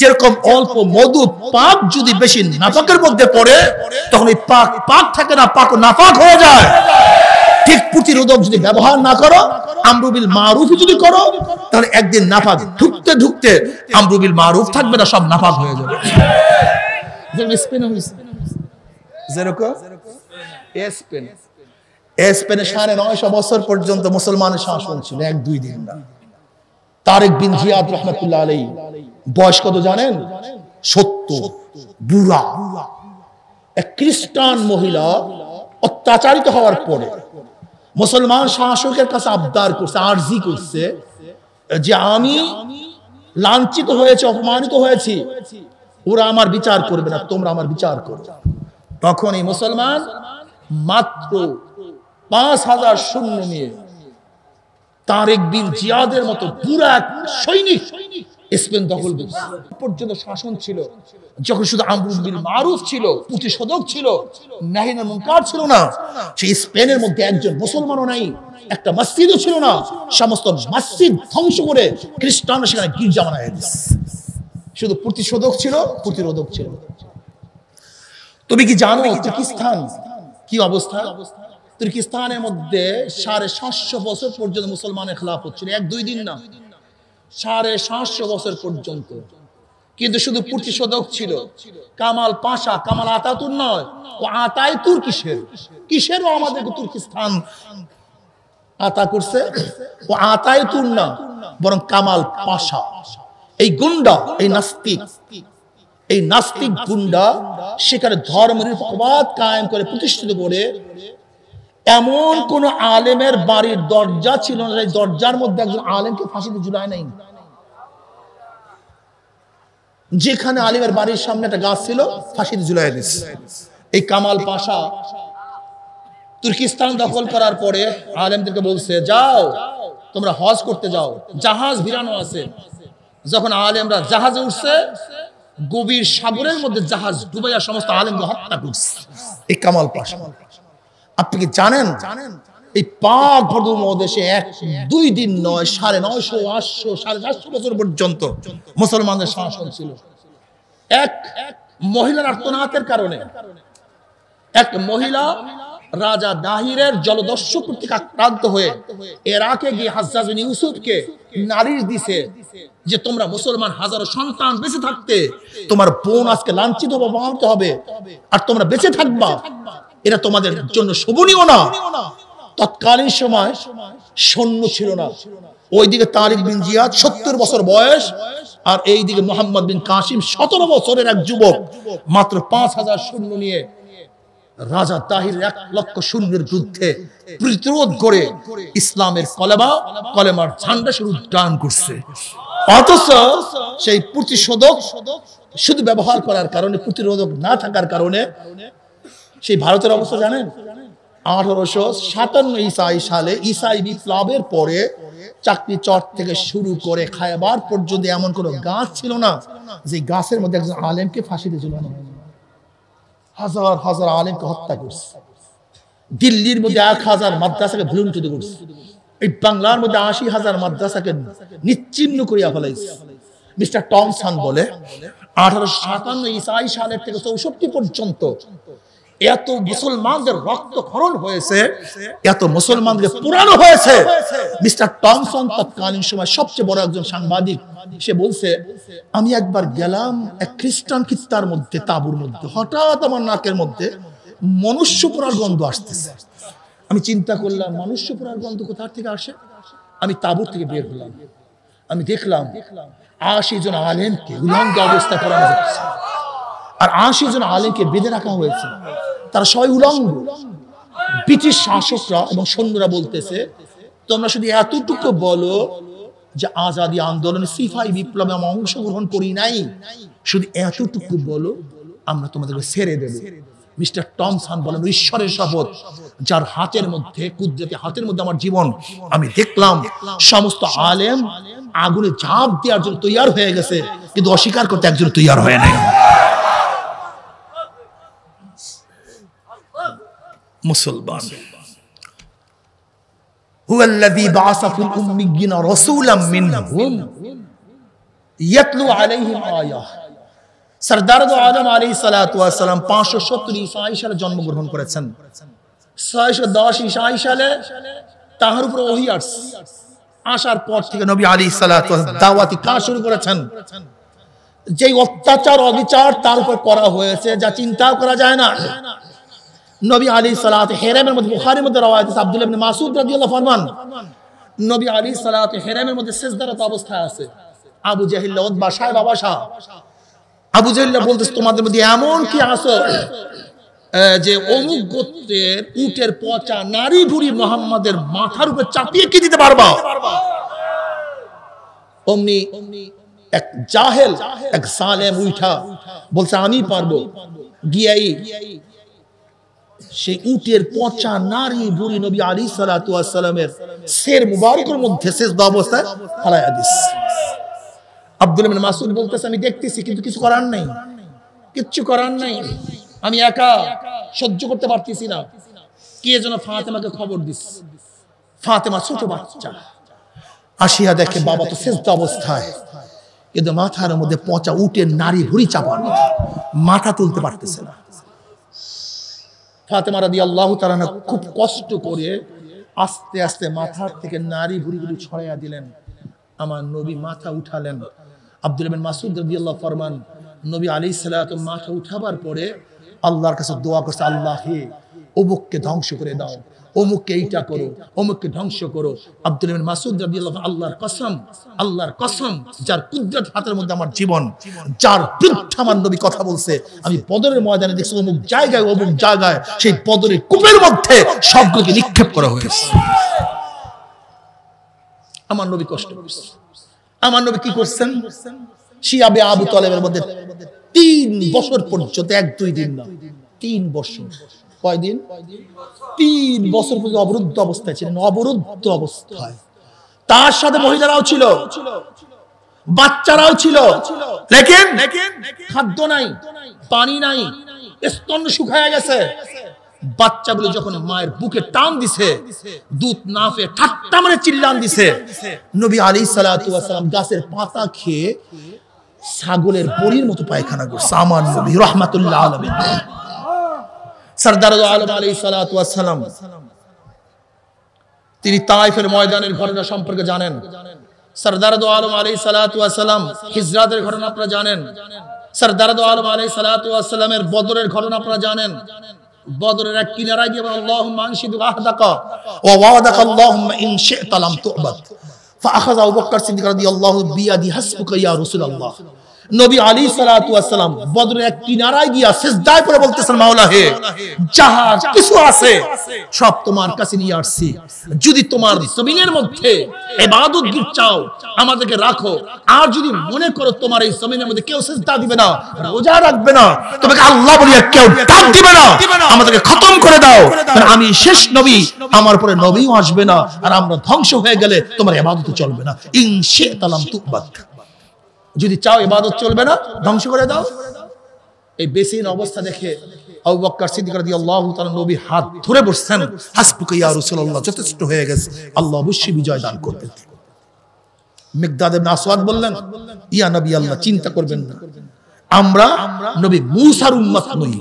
যেরকম অল্প মধু পাক যদি বেশি নাপাকের মধ্যে পড়ে, তখন এই পাক থাকে না, পাক নাপাক হয়ে যায়। ঠিক প্রতিরোধক যদি ব্যবহার না করো, আমরু বিল মারুফ যদি করো, তাহলে একদিন নাপাক ঢুকতে ঢুকতে আমরু বিল মারুফ থাকবে না, সব নাপাক হয়ে যাবে। স্পেনে 950 বছর পর্যন্ত মুসলমানের শাসন ছিল, 1-2 দিন না। তারেক বিন জিয়াদ রাহমাতুল্লাহ আলাইহি বয়স কত জানেন? 70, বুড়া। এক খ্রিস্টান মহিলা অত্যাচারিত হওয়ার পরে মুসলমান শাসকের কাছে আবদার করছে, আরজি করছে যে আমি লাঞ্ছিত হয়েছি, অপমানিত হয়েছি, ওরা আমার বিচার করবে না, তোমরা আমার বিচার করো। তখন এই মুসলমান মাত্র 5000 সৈন্য নিয়ে তারেক বিন জিয়াদের মতো পুরা সৈনিক স্পেন দখল পর্যন্ত শাসন ছিল। যখন শুধু আমরু বিল মারুফ ছিল, প্রতিশোধক ছিল, নাহিয়ানিল মুনকার ছিল না, সেই স্পেনের মধ্যে একজন মুসলমানও নাই, একটা মসজিদও ছিল না। সমস্ত মসজিদ ধ্বংস করে খ্রিস্টানরা সেখানে গির্জা বানায় দিয়েছে। শুধু প্রতিশোধক ছিল, প্রতিরোধক ছিল। তুমি কি জানো তুর্কিস্তান কি অবস্থা? তুর্কিস্তানের মধ্যে 750 বছর পর্যন্ত মুসলমানের খেলাফত ছিল, 1-2 দিন না, 750 বছর পর্যন্ত। কিন্তু শুধু প্রতিশোধক ছিল। কামাল পাশা, কামাল আতাতুর নয়, ও আতায়তুর কিসেরও আমাদেরকে তুর্কিস্তান আতা করছে। ও আতায়তুর না, বরং কামাল পাশা। এই গুন্ডা, এই নাস্তিক গুন্ডা সেখানে ধর্মনিরপেক্ষবাদ কায়েম করে প্রতিষ্ঠিত করে এমন কোন আলেমের বাড়ির দরজা ছিল না যে দরজার মধ্যে একজন আলেমকে ফাঁসিতে ঝুলায় নাই। যেখানে আলিমের বাড়ির সামনে একটা গাছ ছিল ফাঁসিতে ঝুলাই দিচ্ছে। এই কামাল পাশা তুর্কিস্তান দখল করার পরে আলেমদেরকে বলছে, যাও তোমরা হজ করতে যাও, জাহাজ ভিড়ানো আছে। যখন আলেমরা জাহাজে উঠছে, গভীর সাগরের মধ্যে জাহাজ ডুবাইয়া সমস্ত আলেমকে হত্যা করছে এই কামাল পাশা। আপনি কি জানেন এই পাক ভূমধ্যদেশে 1-2 দিন নয়, 950, 800, 750 বছর পর্যন্ত মুসলমানদের শাসন ছিল। এক মহিলার আর্তনাদের কারণে এক মহিলা রাজা দাহিরের জলদস্যু কর্তৃক আক্রান্ত হয়ে ইরাকে গিয়ে হাজ্জাজ বিন ইউসুফকে নালিশ দিছে যে তোমরা মুসলমান হাজারো সন্তান বেঁচে থাকতে তোমার বোন আজকে লাঞ্ছিত হবে, আর তোমরা বেঁচে থাকবা, এটা তোমাদের জন্য শোভনীয় না। তৎকালীন সময় সৈন্য ছিল না। ওইদিকে তারিক বিন জিয়াদ 70 বছর বয়স, আর এইদিকে মোহাম্মদ বিন কাসিম 17 বছরের এক যুবক মাত্র 5000 সৈন্য নিয়ে রাজা তাহির 1 লক্ষ সৈন্যের বিরুদ্ধে প্রতিরোধ করে ইসলামের কলেমার ঝান্ডা শুরু উড্ডয়ন করছে। অথচ সেই প্রতিশোধক শুধু ব্যবহার করার কারণে, প্রতিরোধক না থাকার কারণে সেই ভারতের অবস্থা জানেন। 1857 ঈসাই সালে ঈসাই বিপ্লবের পরে চাকরি চট থেকে শুরু করে খায়বার পর্যন্ত এমন কোন গাছ ছিল না যে গাছের মধ্যে একজন আলেমকে ফাঁসিতে ঝুলানো হয়নি। হাজার হাজার আলেমকে হত্যা করছে। দিল্লির মধ্যে 1000 মাদ্রাসাকে ভুলুণ্ঠিত করছে। এই বাংলার মধ্যে 80,000 মাদ্রাসাকে নিচ্ছিন্ন করিয়া ফেলাইছে। মিস্টার টমসন বলে 1857 ঈসাই সালের থেকে 64 পর্যন্ত এত মুসলমানদের রক্তক্ষরণ হয়েছে, এত মুসলমানদের পুরানো হয়েছে। মিস্টার টমসন তৎকালীন সময় সবচেয়ে বড় একজন সাংবাদিক। সে বলছে, আমি একবার গেলাম এক খ্রিস্টান খিত্তার মধ্যে, তাঁবুর মধ্যে, হঠাৎ আমার নাকের মধ্যে মনুষ্য পোড়ার গন্ধ আসতেছে। আমি চিন্তা করলাম মনুষ্য পোড়ার গন্ধ কোথা থেকে আসে। আমি তাঁবুর থেকে বের হলাম, আমি দেখলাম 80 জন আলেমকে উলঙ্গ অবস্থায় পোড়ানো হচ্ছে, আর 80 জন আলেমকে বেঁধে রাখা হয়েছে, তারা সবাই উলঙ্গ। ব্রিটিশ শাসকরা এবং সৈন্যরা বলতেছে, তোমরা শুধু এতটুকু বলো যে আজাদী আন্দোলনে সিপাহী বিপ্লবে আমরা অংশগ্রহণ করি নাই, শুধু এতটুকু বলো, আমরা তোমাদেরকে ছেড়ে দেব। মিস্টার টমসন বলেন, ঈশ্বরের শপথ, যার হাতের মধ্যে, কুদরতি হাতের মধ্যে আমার জীবন, আমি দেখলাম সমস্ত আলেম আগুনে ঝাঁপ দেওয়ার জন্য তৈয়ার হয়ে গেছে, কিন্তু অস্বীকার করতে একজন তৈয়ার হয়ে নাই। মুসলমান হুয়াল্লাযী বা'আসা ফিল উম্মিয়্যিনা রাসূলাম মিনহুম ইয়াতলু আলাইহিম আয়াহ। সরদার দো আলম আলাইহিস সালাতু ওয়াস সালাম 570 ঈসাই সালে জন্মগ্রহণ করেছেন। 610 ঈসাই সালে তার উপর ওহী আসছে। আসার পর থেকে নবী আলাইহিস সালাতু ওয়াস দাওয়াতি কাজ শুরু করেছেন। যে অত্যাচার অবিচার তার উপর করা হয়েছে, যা চিন্তাও করা যায় না। নবী আলাইহিস সালাতু হেরামের মধ্যে, বুখারীর মধ্যে রওয়ায়াত আছে, আব্দুল্লাহ ইবনে মাসউদ রাদিয়াল্লাহু ফরমান, নবী আলাইহিস সালাতু হেরামের মধ্যে সিজদারত অবস্থায় আছে। আবু জাহিল, উতবা, সাহেব আবাসা, আবু জাহিল বলতেছে, তোমাদের মধ্যে এমন কি আছে যে অমুক গোত্রের উটের পচা নারী ভুঁড়ি মুহাম্মাদের মাথার উপর চাপিয়ে কি দিতে পারবা? অমনি এক জাহেল, এক জালেম উঠা বলছে, আমি পারবো। গিয়াই সেই উটের পচা নারী ভুঁড়ি নবী আলাইহিস সালাতু ওয়াস সালামের শির মুবারকের মধ্যে সিজদা অবস্থায় ফালাইয়া দিছে। আব্দুল্লাহ ইবনে মাসউদ বলতেছে, আমি দেখতেছি কিন্তু কিছু করার নাই, কিচ্ছু করার নাই, আমি একা সহ্য করতে পারতেছি না। কে যেন ফাতেমাকে খবর দিছে। ফাতেমা ছোট বাচ্চা, আসিয়া দেখে বাবা তো সিজদা অবস্থায়, কিন্তু মাথার মধ্যে পচা উটের নারী ভুঁড়ি চাপানো, মাথা তুলতে পারতেছে না। ফাতেমা রাদিয়াল্লাহু তাআলা খুব কষ্ট করে আস্তে আস্তে মাথার থেকে নারী ভুঁড়িগুলো ছড়াইয়া দিলেন। আমার নবী মাথা উঠালেন, আব্দুল্লাহ বিন মাসউদ রাদিয়াল্লাহু ফরমান নবী আলাইহিস সালাতু মাথা উঠাবার পরে আল্লাহর কাছে দোয়া করছে, আল্লাহ হে অমুককে ধ্বংস করে দাও, অমুককে এইটা করো, অমুককে ধ্বংস করো। আব্দুল্লাহ বিন মাসউদ রাদিয়াল্লাহু আল্লাহর কসম যার কুদরত হাতের মধ্যে আমার জীবন, যার বিরুদ্ধে আমার নবী কথা বলছে, আমি বদরের ময়দানে দেখছি অমুক জায়গায় সেই বদরের কূপের মধ্যে সবগুলোকে নিক্ষেপ করা হয়েছে। আমার নবী কষ্ট করছে। আমার নবী কি করছেন? শিয়াবে আবু তালেবের মধ্যে 3 বছর পর্যন্ত 1-2 দিন না, 3 বছর। কয়দিন? 3 বছর পর্যন্ত অবরুদ্ধ অবস্থায় ছিলেন, অবরুদ্ধ অবস্থায়। তার সাথে মহিলারাও ছিল, বাচ্চারাও ছিল, লেকিন খাদ্য নাই, পানি নাই, স্তন শুকায় গেছে। বাচ্চাগুলো যখন মায়ের বুকে টান দিছে, দুধ না পেয়ে ঠাট্টা মানে চিল্লান দিছে। নবী আলাইহিস সালাতু ওয়াস সালাম গাছের পাতা খেয়ে ছাগলের বড়ির মতো পায়খানা করছে। আমার নবী রাহমাতুল্লাহ আলাইহি, সরদার আলম আলাইহিস সালাতু ওয়াস সালাম, তিনি তায়েফের ময়দানের ঘটনা সম্পর্কে জানেন। সরদার আলম আলাইহিস সালাতু ওয়াস সালাম হিজরাতের ঘটনা আপনারা জানেন। সরদার আলম আলাইহিস সালাতু ওয়াস সালামের বদরের ঘটনা আপনারা জানেন। বদরের এক কিনারায় গিয়ে আল্লাহুম্মা আনশিদু আহদাকা ওয়া ওয়াদাকা আল্লাহুম্মা ইন শি'তা লাম তু'বাদ ফাআখাযা আবু বকর সিদ্দিক রাদিয়াল্লাহু বিয়াদি হাসবুকা ইয়া রাসূলুল্লাহ। নবী আলাইহিস সালাতু ওয়াস সালাম বদরের এক কিনারায় গিয়া সিজদায় পড়ে বলতেছেন, মাওলা হে, যাহা কিছু আছে সব তোমার কাছে নিয়ে আসছি। যদি তোমার জমিনের মধ্যে ইবাদত চাও আমাদেরকে রাখো, আর যদি মনে করো তোমার এই জমিনের মধ্যে কেউ সিজদা দিবে না, রোজা রাখবে না, তোমাকে আল্লাহ বলিয়া কেউ ডাক দিবে না, আমাদেরকে খতম করে দাও, কারণ আমি শেষ নবী, আমার পরে নবীও আসবে না, আর আমরা ধ্বংস হয়ে গেলে তোমার ইবাদত চলবে না। ইন শি'তা লাম তু'বাদ, যদি চাও ইবাদত চলবে না, ধ্বংস করে দাও। এই বেসিন অবস্থা দেখে আবু বকর সিদ্দিক রাদিয়াল্লাহু তাআলা নবী হাত ধরে বসছেন, হাসবুকা ইয়া রাসূলুল্লাহ, যথেষ্ট হয়ে গেছে, আল্লাহ অবশ্যই বিজয় দান করবেন। মিকদাদ ইবনে আসওয়াদ বললেন, ইয়া নবী আল্লাহ, চিন্তা করবেন না, আমরা নবী মূসার উম্মত নই।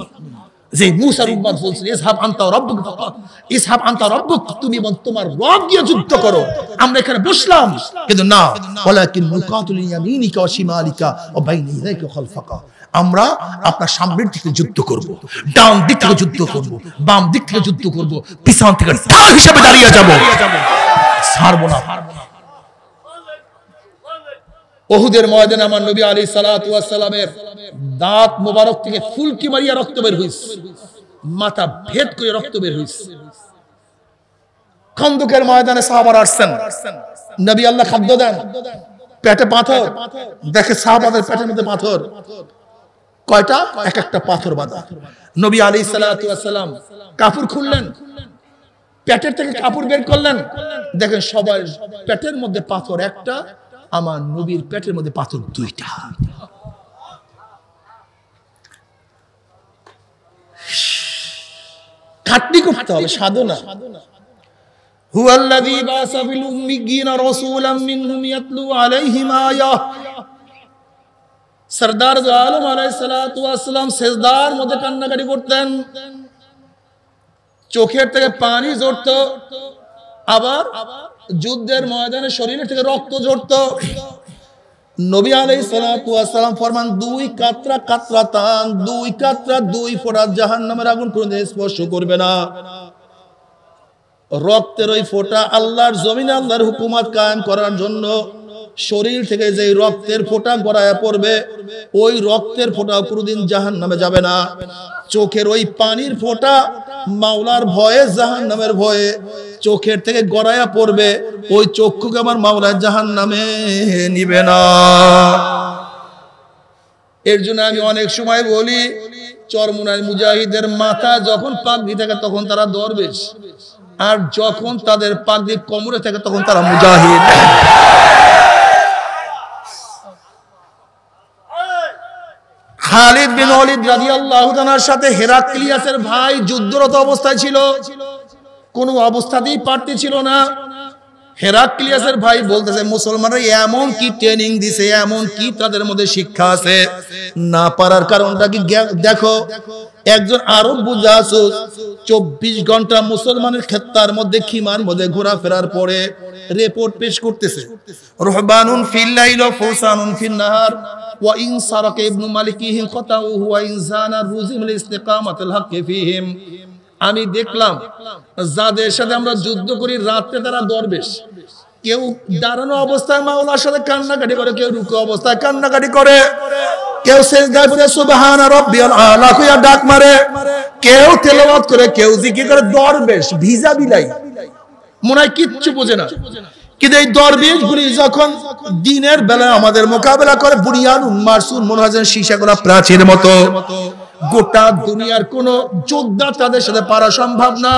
যে মূসার উম্মত বলছেন ইসহাব আনতা রাব্বুক ফাকাত, ইসহাব আনতা রাব্বুক, তুমি এবং তোমার রব দিয়ে যুদ্ধ করো। আমরা এখানে বসলাম, কিন্তু না, ওয়ালাকিন নুকাতুল ইয়ামিনিকা ওয়া শিমালিকা ওয়া বাইনা ইয়াদাইকা ওয়া খালফাকা, আমরা আপনার সামনের দিকে যুদ্ধ করব, ডান দিক থেকে যুদ্ধ করব, বাম দিক থেকে যুদ্ধ করব, পিছন থেকে ঢাল হিসেবে দাঁড়িয়ে যাব, ছাড়বো না। উহুদের ময়দানে আমার নবী আলাইহিস সালাতু ওয়াস সালামের দাঁত মোবারক থেকে ফুলকি মারিয়া রক্ত বের হইছে, মাথা ভেদ করে রক্ত বের হইছে। খন্দকের ময়দানে সাহাবারা আসছেন, নবী আল্লাহ খাদ্য দেন, পেটে পাথর, দেখে সাহাবাদের পেটের মধ্যে পাথর, কয়টা? এক একটা পাথর বাঁধা। নবী আলাইহিস সালাতু ওয়াস সালাম কাপড় খুললেন, পেটের থেকে কাপড় বের করলেন, দেখেন সবার পেটের মধ্যে পাথর একটা, আমার নবীর পেটের মধ্যে পাথর 2টা। খাটনি করতে হবে, সাধনা। হুয়াল্লাযী বাসা ফিল উম্মিয়িনা রাসূলাম মিনহুম ইয়াতলু আলাইহিম আয়াহ। সরদার আলম আলাইহিস সালাতু ওয়াস সালাম সিজদার মধ্যে কান্নাকাটি করতেন, চোখের থেকে পানি ঝরতো, আবার যুদ্ধের ময়দানে শরীরের থেকে রক্ত ঝরতো। নবী আলাইহিস সালাতু ওয়াস সালাম ফরমান, 2 কাতরা কাতরাতান, 2 কাতরা 2 ফোঁটা জাহান্নামের আগুন কোনদিন স্পর্শ করবে না। রক্তের ওই ফোঁটা আল্লাহর জমিনে আল্লাহর হুকুমত কায়েম করার জন্য শরীর থেকে যে রক্তের ফোঁটা গড়ায়া পড়বে, ওই রক্তের ফোঁটা কোনদিন জাহান্নামে যাবে না। চোখের ওই পানির ফোঁটা মাওলার ভয়ে, জাহান্নামের ভয়ে চোখের থেকে গড়ায়া পড়বে, ওই চক্ষুকে আমার মাওলা জাহান্নামে নিবে না। এর জন্য আমি অনেক সময় বলি, চরমুনার মুজাহিদের মাথা যখন পাগড়ি থাকে তখন তারা দরবেশ, আর যখন তাদের পাগড়ি কোমরে থাকে তখন তারা মুজাহিদ। খালিদ বিন ওয়ালিদ রাদিয়াল্লাহু তাআলার সাথে হেরাক্লিয়াসের ভাই যুদ্ধরত অবস্থায় ছিল, কোনো অবস্থাতেই পারতে ছিল না। হেরাক্লিয়াসের ভাই বলতেছে মুসলমানরা এমন কি ট্রেনিং দিছে, এমন কি তাদের মধ্যে শিক্ষা আছে, না পারার কারণটা কি দেখো। একজন আরব জাসুস 24 ঘন্টা মুসলমানের ক্ষেত্রার মধ্যে খিমার মধ্যে ঘোরাফেরার পরে রিপোর্ট পেশ করতেছে, রহবানুন ফিল লাইল ওয়া ফুসানুন ফিন নাহার ওয়া ইন সারাকা ইবনু মালিকিহিম খাতাউ ওয়া ইন জানা রুজিমুল ইস্তিকামাতুল হক ফিহিম। আমি দেখলাম যাদের সাথে আমরা যুদ্ধ করি রাতে তারা দরবেশ, কেউ দাঁড়ানো অবস্থায় মাওলার সাথে কান্নাকাটি করে, কেউ রুকু অবস্থায় কান্নাকাটি করে, কেউ সিজদায় পড়ে সুবহানা রাব্বিয়াল আলা কইয়া ডাক মারে, কেউ তেলাওয়াত করে, কেউ জিকির করে। দরবেশ ভিজা বিলাই মনে হয় কিচ্ছু বোঝে না। কিন্তু এই দরবেশগুলি যখন দিনের বেলা আমাদের মোকাবেলা করে বুনিয়ানুন মারসুন, মনে হয় যেন সীসা করা প্রাচীর মতো। গোটা দুনিয়ার কোন যোদ্ধা তাদের সাথে পারা সম্ভব না।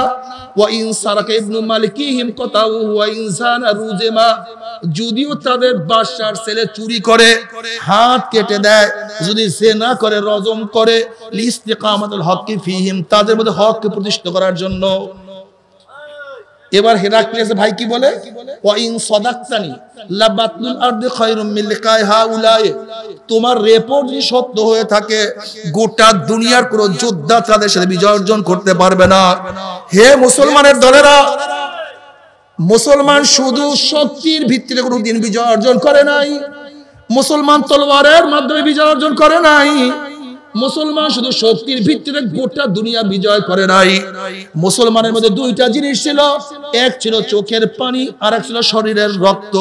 ওয়া ইন সারাকা ইবনু মালিকিহিম কাতাউ ওয়া ইন জানা রুজিমা, যদিও তাদের বাদশার ছেলে চুরি করে হাত কেটে দেয়, যদি জিনা করে রজম করে, লিস্তিকামাতুল হক ফিহিম, তাদের মধ্যে হককে প্রতিষ্ঠা করার জন্য। এবার হেরাক্লিয়াস ভাই কি বলে, ওয়া ইন সাদাকতানি লাবাতুল আরদি খায়রুম মিন লিকাই হাউলাই, তোমার রিপোর্ট যদি সত্য হয়ে থাকে গোটা দুনিয়ার কোন যোদ্ধা তাদের সাথে বিজয় অর্জন করতে পারবে না। হে মুসলমানের দলেরা, মুসলমান শুধু শক্তির ভিত্তিতে কোনোদিন বিজয় অর্জন করে নাই, মুসলমান তলোয়ারের মাধ্যমে বিজয় অর্জন করে নাই, মুসলমান শুধু শক্তির ভিত্তিতে গোটা দুনিয়া বিজয় করে নাই। মুসলমানের মধ্যে দুইটা জিনিস ছিল, এক ছিল চোখের পানি, আর এক ছিল শরীরের রক্ত।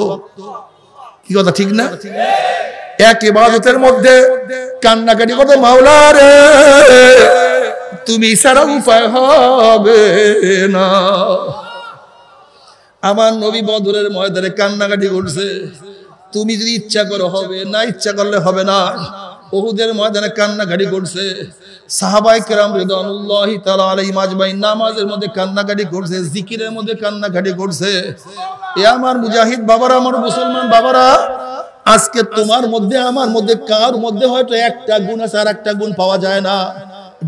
কি কথা ঠিক না? এক ইবাদতের মধ্যে কান্নাকাটি করতে, মাওলা রে তুমি ছাড়া উপায় হবে না। আমার নবী বদরের ময়দানে কান্নাকাটি করছে, তুমি যদি ইচ্ছা করো হবে, না ইচ্ছা করলে হবে না। উহুদের ময়দানে কান্নাকাটি করছে, সাহাবায়ে কেরাম রিদওয়ানুল্লাহি তাআলা আলাইহিম আজমাইন নামাজের মধ্যে কান্নাকাটি করছে, জিকিরের মধ্যে কান্নাকাটি করছে। এ আমার মুজাহিদ বাবারা, আমার মুসলমান বাবারা, আজকে তোমার মধ্যে আমার মধ্যে কার মধ্যে হয়তো একটা গুণ আছে আর একটা গুণ পাওয়া যায় না।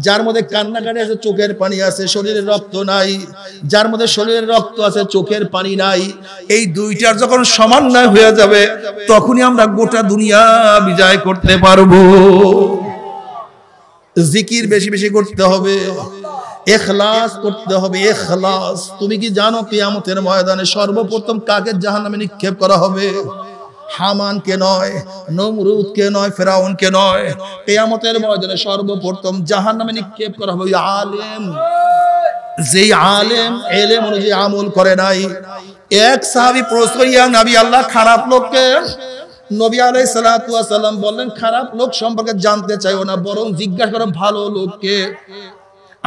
যার মধ্যে কান্নাকাটি আছে, চোখের পানি আছে, শরীরের রক্ত নাই। যার মধ্যে শরীরের রক্ত আছে, চোখের পানি নাই। এই দুইটার যখন সমন্বয় হয়ে যাবে তখনই আমরা গোটা দুনিয়া বিজয় করতে পারবো। জিকির বেশি বেশি করতে হবে, ইখলাস করতে হবে, ইখলাস। তুমি কি জানো কিয়ামতের ময়দানে সর্বপ্রথম কাকে জাহান্নামে নিক্ষেপ করা হবে? হামানকে নয়, নমরুদকে নয়, ফেরাউনকে নয়। কিয়ামতের ময়দানে সর্বপ্রথম জাহান্নামে নিক্ষেপ করা হবে আলেম, যেই আলেম ইলম অনুযায়ী আমল করে নাই। এক সাহাবী প্রশ্ন করিয়া নবী আল্লাহ খারাপ লোককে, নবী আলাইহিস সালাতু ওয়াস সালাম বললেন খারাপ লোক সম্পর্কে জানতে চাইও না, বরং জিজ্ঞাসা করো ভালো লোককে।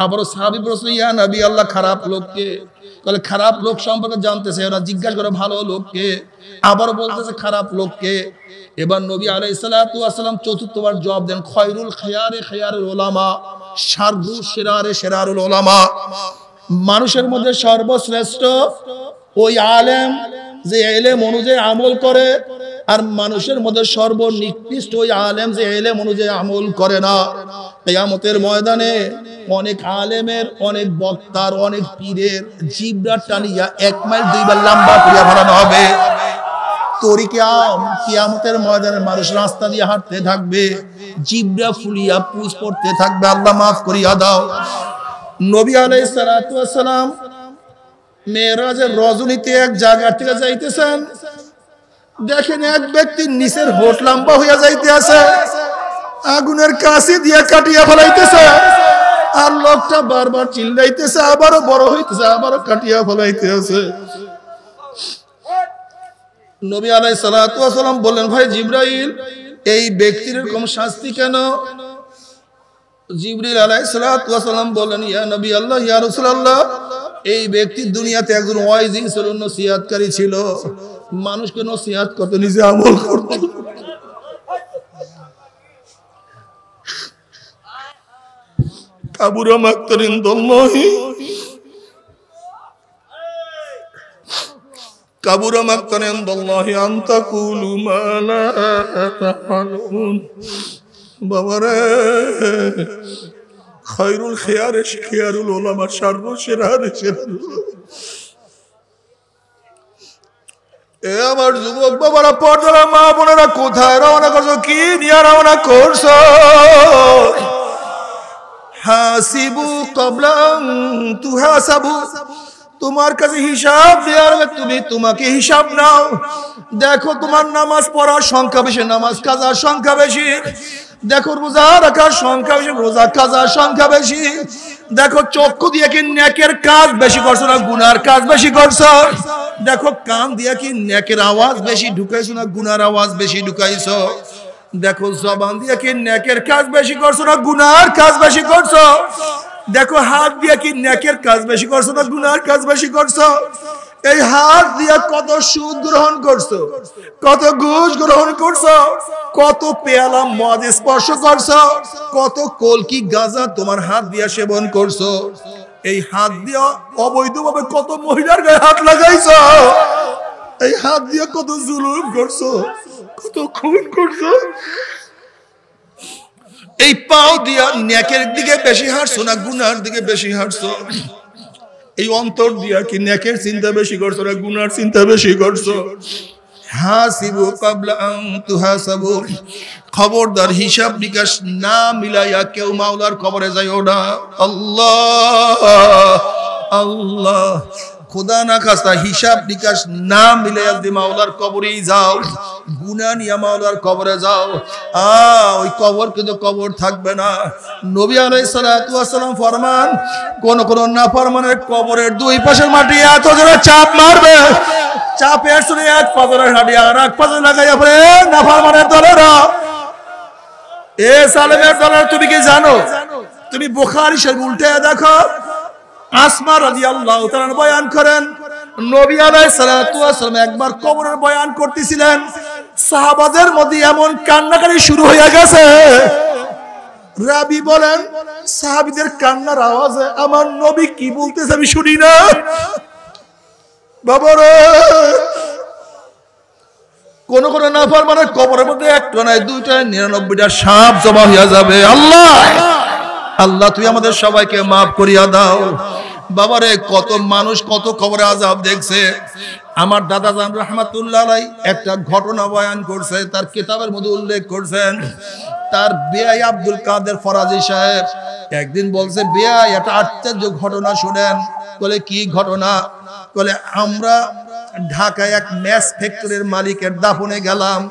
আবার সাহাবী প্রশ্ন, ইয়া নবী আল্লাহ খারাপ লোককে, বলে খারাপ লোক সম্পর্কে জানতে চাইও না, জিজ্ঞাসা করো ভালো লোককে। আবার বলতেছে খারাপ লোককে। এবার নবী আলাইহিস সালাতু ওয়াস সালাম চতুর্থবার জবাব দেন, খায়রুল খিয়ারে খিয়ারুল উলামা, শাররু শিরারে শিরারুল উলামা। মানুষের মধ্যে সর্বশ্রেষ্ঠ ওই আলেম যে ইলম অনুযায়ী আমল করে, আর মানুষের মধ্যে সর্বনিকৃষ্ট ওই আলেম যে ইলম অনুযায়ী আমল করে না। কিয়ামতের ময়দানে অনেক আলেমের, অনেক বক্তার, অনেক পীরের জিবরা টানিয়া 1 মাইল 2 বার লম্বা করিয়া ফেলানো হবে। কিয়ামতের ময়দানে মানুষ রাস্তা দিয়ে হাঁটতে থাকবে, জিবরা ফুলিয়া পুষ পড়তে থাকবে, আল্লাহ মাফ করিয়া দাও। নবী আলাইহিস সালাতু ওয়াস সালাম মেরাজের রজনীতে এক জায়গা থেকে যাইতেছেন, দেখেন এক ব্যক্তির নিচের হোট লম্বা হইয়া যাইতে আছে, আগুনের কাছে দিয়ে কাটিয়া ফেলাইতেছে, আর লোকটা বারবার চিল্লাইতেছে, আবারও বড় হইতেছে, আবারও কাটিয়া ফেলাইতে আছে। নবী আলাইহিস সালাতু ওয়াস সালাম বললেন, ভাই জিবরাইল, এই ব্যক্তির এরকম শাস্তি কেন? জিবরিল আলাইহিস সালাতু ওয়াস সালাম বললেন, ইয়া নবী আল্লাহ, ইয়া রাসূলুল্লাহ, এই ব্যক্তি দুনিয়াতে একজন ওয়াইজি ছিল, নসিহতকারী ছিল, মানুষকে নসিহত করতে, নিজে আমল করতে। কাবুরা মাকতান ইনদাল্লাহি, কাবুরা মাকতান ইনদাল্লাহি আন তাকুলু মা লা তাফআলুন। বাবারে, খায়রুল খিয়ারে খিয়ারুল উলামা, শাররু শিরারে শিরারুল। এ আমার যুবক বাবারা, পর্দার মা বোনেরা, কোথায় রওনা করছো? কি নিয়ে রওনা করছো? হাসিবু ক্বাবলা আন তুহাসাবু, তোমার কাছে হিসাব দেওয়ার আগে তুমি তোমাকে হিসাব নাও। দেখো তোমার নামাজ পড়ার সংখ্যা বেশি, নামাজ কাজার সংখ্যা বেশি। দেখো রোজা রাখার সংখ্যা বেশি, রোজা কাজার সংখ্যা বেশি। দেখো চক্ষু দিয়ে কি নেকের কাজ বেশি করছো না গুনার কাজ বেশি করছো? দেখো কান দিয়ে কি নেকের আওয়াজ বেশি ঢুকাইছো না গুনার আওয়াজ বেশি ঢুকাইছো? দেখো জবান দিয়ে কি নেকের কাজ বেশি করছো না গুনার কাজ বেশি করছো? দেখো হাত দিয়ে কি নেকের কাজ বেশি করছো না গুনার কাজ বেশি করছো? এই হাত দিয়ে কত সুদ গ্রহণ করছো, কত ঘুষ গ্রহণ করছো, কত পেয়ালা মদ স্পর্শ করছো, কত কলকি গাঁজা তোমার হাত দিয়ে সেবন করছো? এই হাত দিয়ে অবৈধভাবে কত মহিলার গায়ে হাত লাগাইছো? এই হাত দিয়ে কত জুলুম করছো, কত খুন করছো? এই পাও দিয়া নেকের দিকে বেশি হাঁটছো না গুনার দিকে বেশি হাঁটছো? এই অন্তর দিয়া কি নেকের চিন্তা বেশি করছো না গুনার চিন্তা বেশি করছো? হাসিবু ক্বাবলা আন তুহাসাবু, খবরদার হিসাব নিকাশ না মিলাইয়া কেউ মাওলার কবরে যাইও না। আল্লাহ আল্লাহ, খোদা না খাস্তা হিসাব নিকাশ না মিলাইয়া যদি মাওলার কবরেই যাও, গুনাহ নিয়ে মাওলার কবরে যাও, ওই কবর কিন্তু কবর থাকবে না। নবী আলাইহিস সালাতু ওয়াস সালাম ফরমান, কোন কোন নাফরমানের কবরের দুই পাশের মাটি এত জোরে চাপ মারবে, চাপের শুনে এক পাথরের হাঁটি আর এক পাথর লাগাইয়া পড়ে নাফরমানের দলেরা। এ সালেমের দলের তুমি কি জানো? তুমি বুখারী শরীফ উল্টে দেখো, আসমা রাদিয়াল্লাহু তাআলা বয়ান করেন, নবী আলাইহিস সালাতু ওয়াস সালাম একবার কবরের বয়ান করতেছিলেন, সাহাবাদের মধ্যে এমন কান্নাকাটি শুরু হয়ে গেছে। রাবি বলেন, সাহাবীদের কান্নার আওয়াজে আমার নবী কি বলতেছে আমি শুনি না। বাবারে, কোন কোন নাফরমানের কবরের মধ্যে একটা নয় দুইটা 99টা সাপ জমা হয়ে যাবে। আল্লাহ আল্লাহ, তুই আমাদের সবাইকে মাফ করিয়া দাও। বাবারে, কত মানুষ কত কবরে আযাব দেখছে। আমার দাদা জান রাহমাতুল্লাহ আলাইহি একটা ঘটনা বয়ান করছে, তার কিতাবের মধ্যে উল্লেখ করছেন। তার বেয়াই আব্দুল কাদের ফরাজি সাহেব একদিন বলছে, বেয়াই একটা আশ্চর্য ঘটনা শুনেন। বলে কি ঘটনা? বলে আমরা ঢাকায় এক ম্যাচ ফ্যাক্টরির মালিকের দাফনে গেলাম।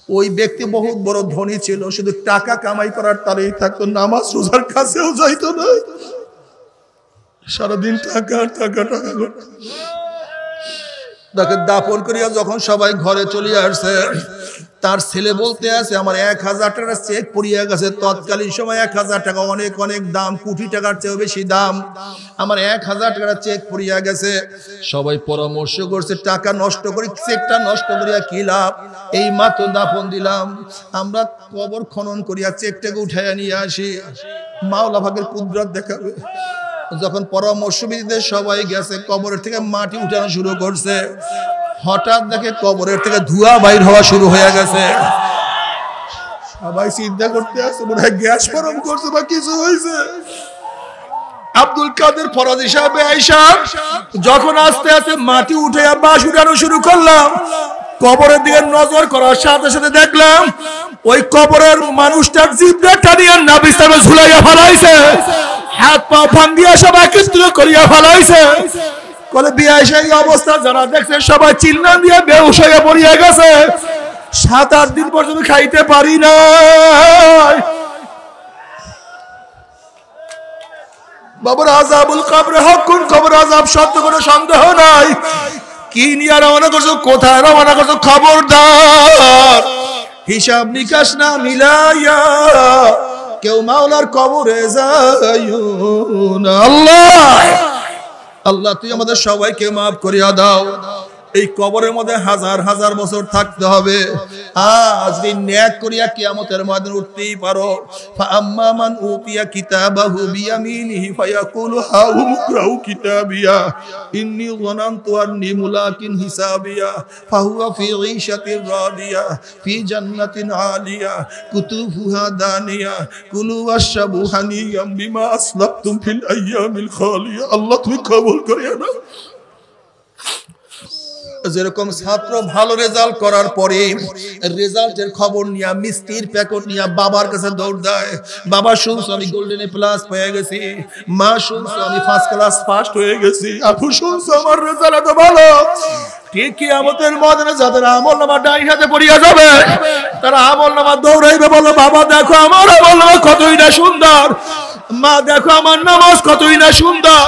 ওই ব্যক্তি বহুত বড় ধনী ছিল, শুধু টাকা কামাই করার তালেই থাকতো, নামাজ রোজার কাছেও যাইতো না, সারাদিন টাকা টাকা টাকা। তাকে দাফন করিয়া যখন সবাই ঘরে চলে আসছে, তার ছেলে বলতে আছে আমার 1000 টাকা চেক পড়িয়া গেছে। তৎকালীন সময় 1000 টাকা অনেক অনেক দাম, কোটি টাকার চেয়েও বেশি দাম। আমার 1000 টাকা চেক পড়িয়া গেছে। সবাই পরামর্শ করছে টাকা নষ্ট করি, চেকটা নষ্ট করিয়া কি লাভ, এই মাত্র দাফন দিলাম, আমরা কবর খনন করিয়া চেকটাকে উঠাইয়া নিয়ে আসি, মাওলা ভাগের কুদরত দেখাবে। যখন পরামর্শবিদদের সবাই গেছে, কবরের থেকে মাটি উঠানো শুরু করছে, হঠাৎ দেখে কবরের থেকে ধোঁয়া বাইর হওয়া শুরু হয়ে গেছে। সবাই চিন্তা করতে আসছে মনে হয় গ্যাস ফরম করছে বা কিছু হয়েছে। আব্দুল কাদের ফরাজি সাহেব আয়েশা যখন আস্তে আস্তে মাটি উঠে বাঁশ উঠানো শুরু করলাম, কবরের দিকে নজর করার সাথে সাথে দেখলাম ওই কবরের মানুষটার জিভটা টানিয়া নাভি স্থানে ঝুলাইয়া ফেলাইছে, হাত পা ভাঙ্গিয়া সব একত্র করিয়া ফেলাইছে। বলে বিয়াইশা এই অবস্থা যারা দেখছে সবাই চিল্লান দিয়ে বেহুশ হয়ে পড়িয়া গেছে। 7-8 দিন পর্যন্ত খাইতে পারি না। বাবার আযাবুল কবরে হকুন, কবর আযাব সত্য, কোনো সন্দেহ নাই। কি নিয়ে রওনা করছো, কোথায় রওনা করছো, খবরদার হিসাব নিকাশ না মিলাইয়া কেউ মাওলার কবরে যাইও না। আল্লাহ আল্লাহ, তুই আমাদের সবাইকে মাফ করিয়া দাও। এই কবরের মধ্যে হাজার হাজার বছর থাকতে হবে। আজ দিন ন্যাক করিয়া কিয়ামতের ময়দানে উঠতেই পারো। ফাআম্মা মান উতিয়া কিতাবাহু বিয়ামিনিহি ফায়াকুলু হাউম ইকরাউ কিতাবিয়া ইন্নী যানানতু আন্নী মুলাকিন হিসাবিয়া ফাহুয়া ফি ঈশাতির রাদিয়া ফি জান্নাতিন আলিয়া কুতুফুহা দানিয়া কুলু ওয়াশরাবু হানিয়াম বিমা আসলাফতুম ফিল আইয়ামিল খালিয়া। আল্লাহ তুমি কবুল করিয়া নাও। যেরকম ছাত্র ভালো রেজাল্ট করার পরে রেজাল্টের খবর নিয়ে মিষ্টির প্যাকেট নিয়ে বাবার কাছে দৌড় দেয়, বাবা শুনছো আমি গোল্ডেন এ প্লাস পেয়ে গেছি, মা শুনছো আমি ফার্স্ট ক্লাস ফার্স্ট হয়ে গেছি, আপু শুনছো আমার রেজাল্ট এত ভালো। ঠিক কিয়ামতের ময়দানে যাদের আমলনামা ডাইন হাতে পড়িয়া যাবে তারা আমলনামা দৌড়াইবে, বলো বাবা দেখো আমার আমলনামা কতই না সুন্দর, মা দেখো আমার নামাজ কতই না সুন্দর,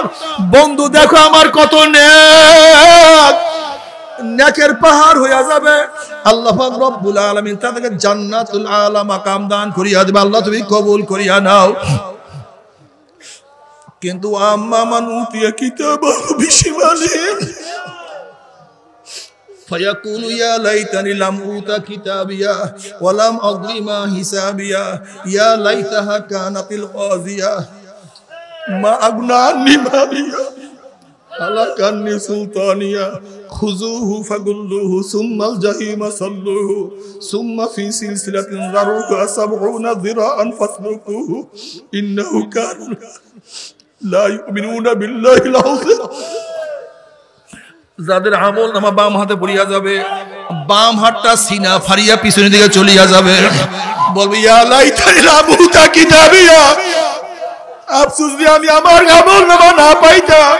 বন্ধু দেখো আমার কত নেক, নেকের পাহাড় হয়ে যাবে। আল্লাহ পাক রব্বুল আলামিন তাদেরকে জান্নাতুল আলা মাকাম দান করিয়া দিবে। আল্লাহ তুমি কবুল করিয়া নাও। কিন্তু আম্মা মান উতিয়া কিতাবাহু বিশিমালিহি فيقول يا ليتني لم أوت كتابيا ولم أدر ما حسابيا يا ليتها كانت القاضية ما أغنى عني ماليا هلك عني سلطانيا خذوه فغلوه ثم الجحيم صلوه ثم في سلسلة ذرعها 70 ذراعا فاسلكوه إنه كان لا يؤمنون بالله العظيم। যাদের আমল নামা বাম হাতে পড়িয়া যাবে, বাম হাতটা সিনা ফারিয়া পিছনের দিকে চলিয়া যাবে, বলবে ইয়া লাইতানি লাম উতা কিতাবিয়া, আফসোস যে আমি আমার আমল নামা না পাইতাম,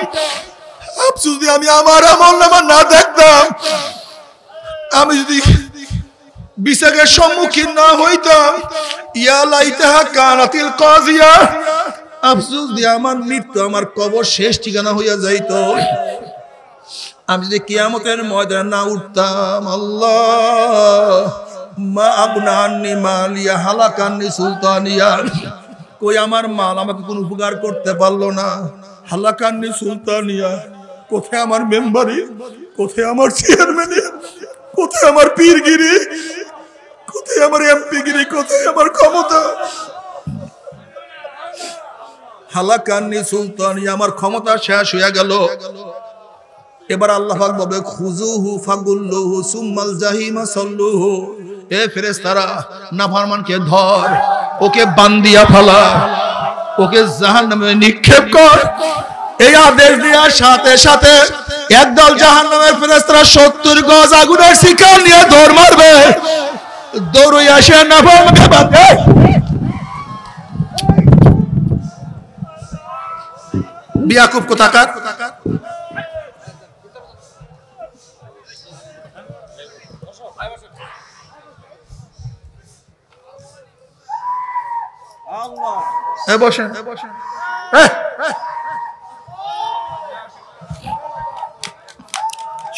আফসোস যে আমি আমার আমল নামা না দেখতাম, আমি যদি বিচারের সম্মুখীন না হইতাম, ইয়া লাইতাহা কানাতিল কাজিয়া, আফসোস যে আমার মৃত্যু আমার কবর শেষ ঠিকানা হইয়া যাইত, আমি যদি কিয়ামতের ময়দানে না উঠতাম। আল্লাহ মা আগনা আন্নি মালিয়া হালাকা আন্নি সুলতানিয়া, কই আমার মাল আমাকে কোনো উপকার করতে পারলো না, হালাকা আন্নি সুলতানিয়া, কোথায় আমার মেম্বারি, কোথায় আমার চেয়ারম্যানি, কোথায় আমার পীরগিরি, কোথায় আমার এমপিগিরি, কোথায় আমার ক্ষমতা, হালাকা আন্নি সুলতানিয়া, আমার ক্ষমতা শেষ হয়ে গেল। এবার আল্লাহ পাক বলে খুজুহু ফাগুল্লুহু সুম্মাল জাহিমা সাল্লুহু, এ ফেরেশতারা নাফরমানকে ধর, ওকে বান্দিয়া ফেলা, ওকে জাহান্নামে নিক্ষেপ কর। এই আদেশ দেওয়ার সাথে সাথে একদল জাহান্নামের ফেরেশতারা 70 গজ আগুনের শিখা নিয়ে দৌড় মারবে, দৌড়ে আসে নাফরমানকে বাঁধে। বিয়াকুব কোথাকার, বসেন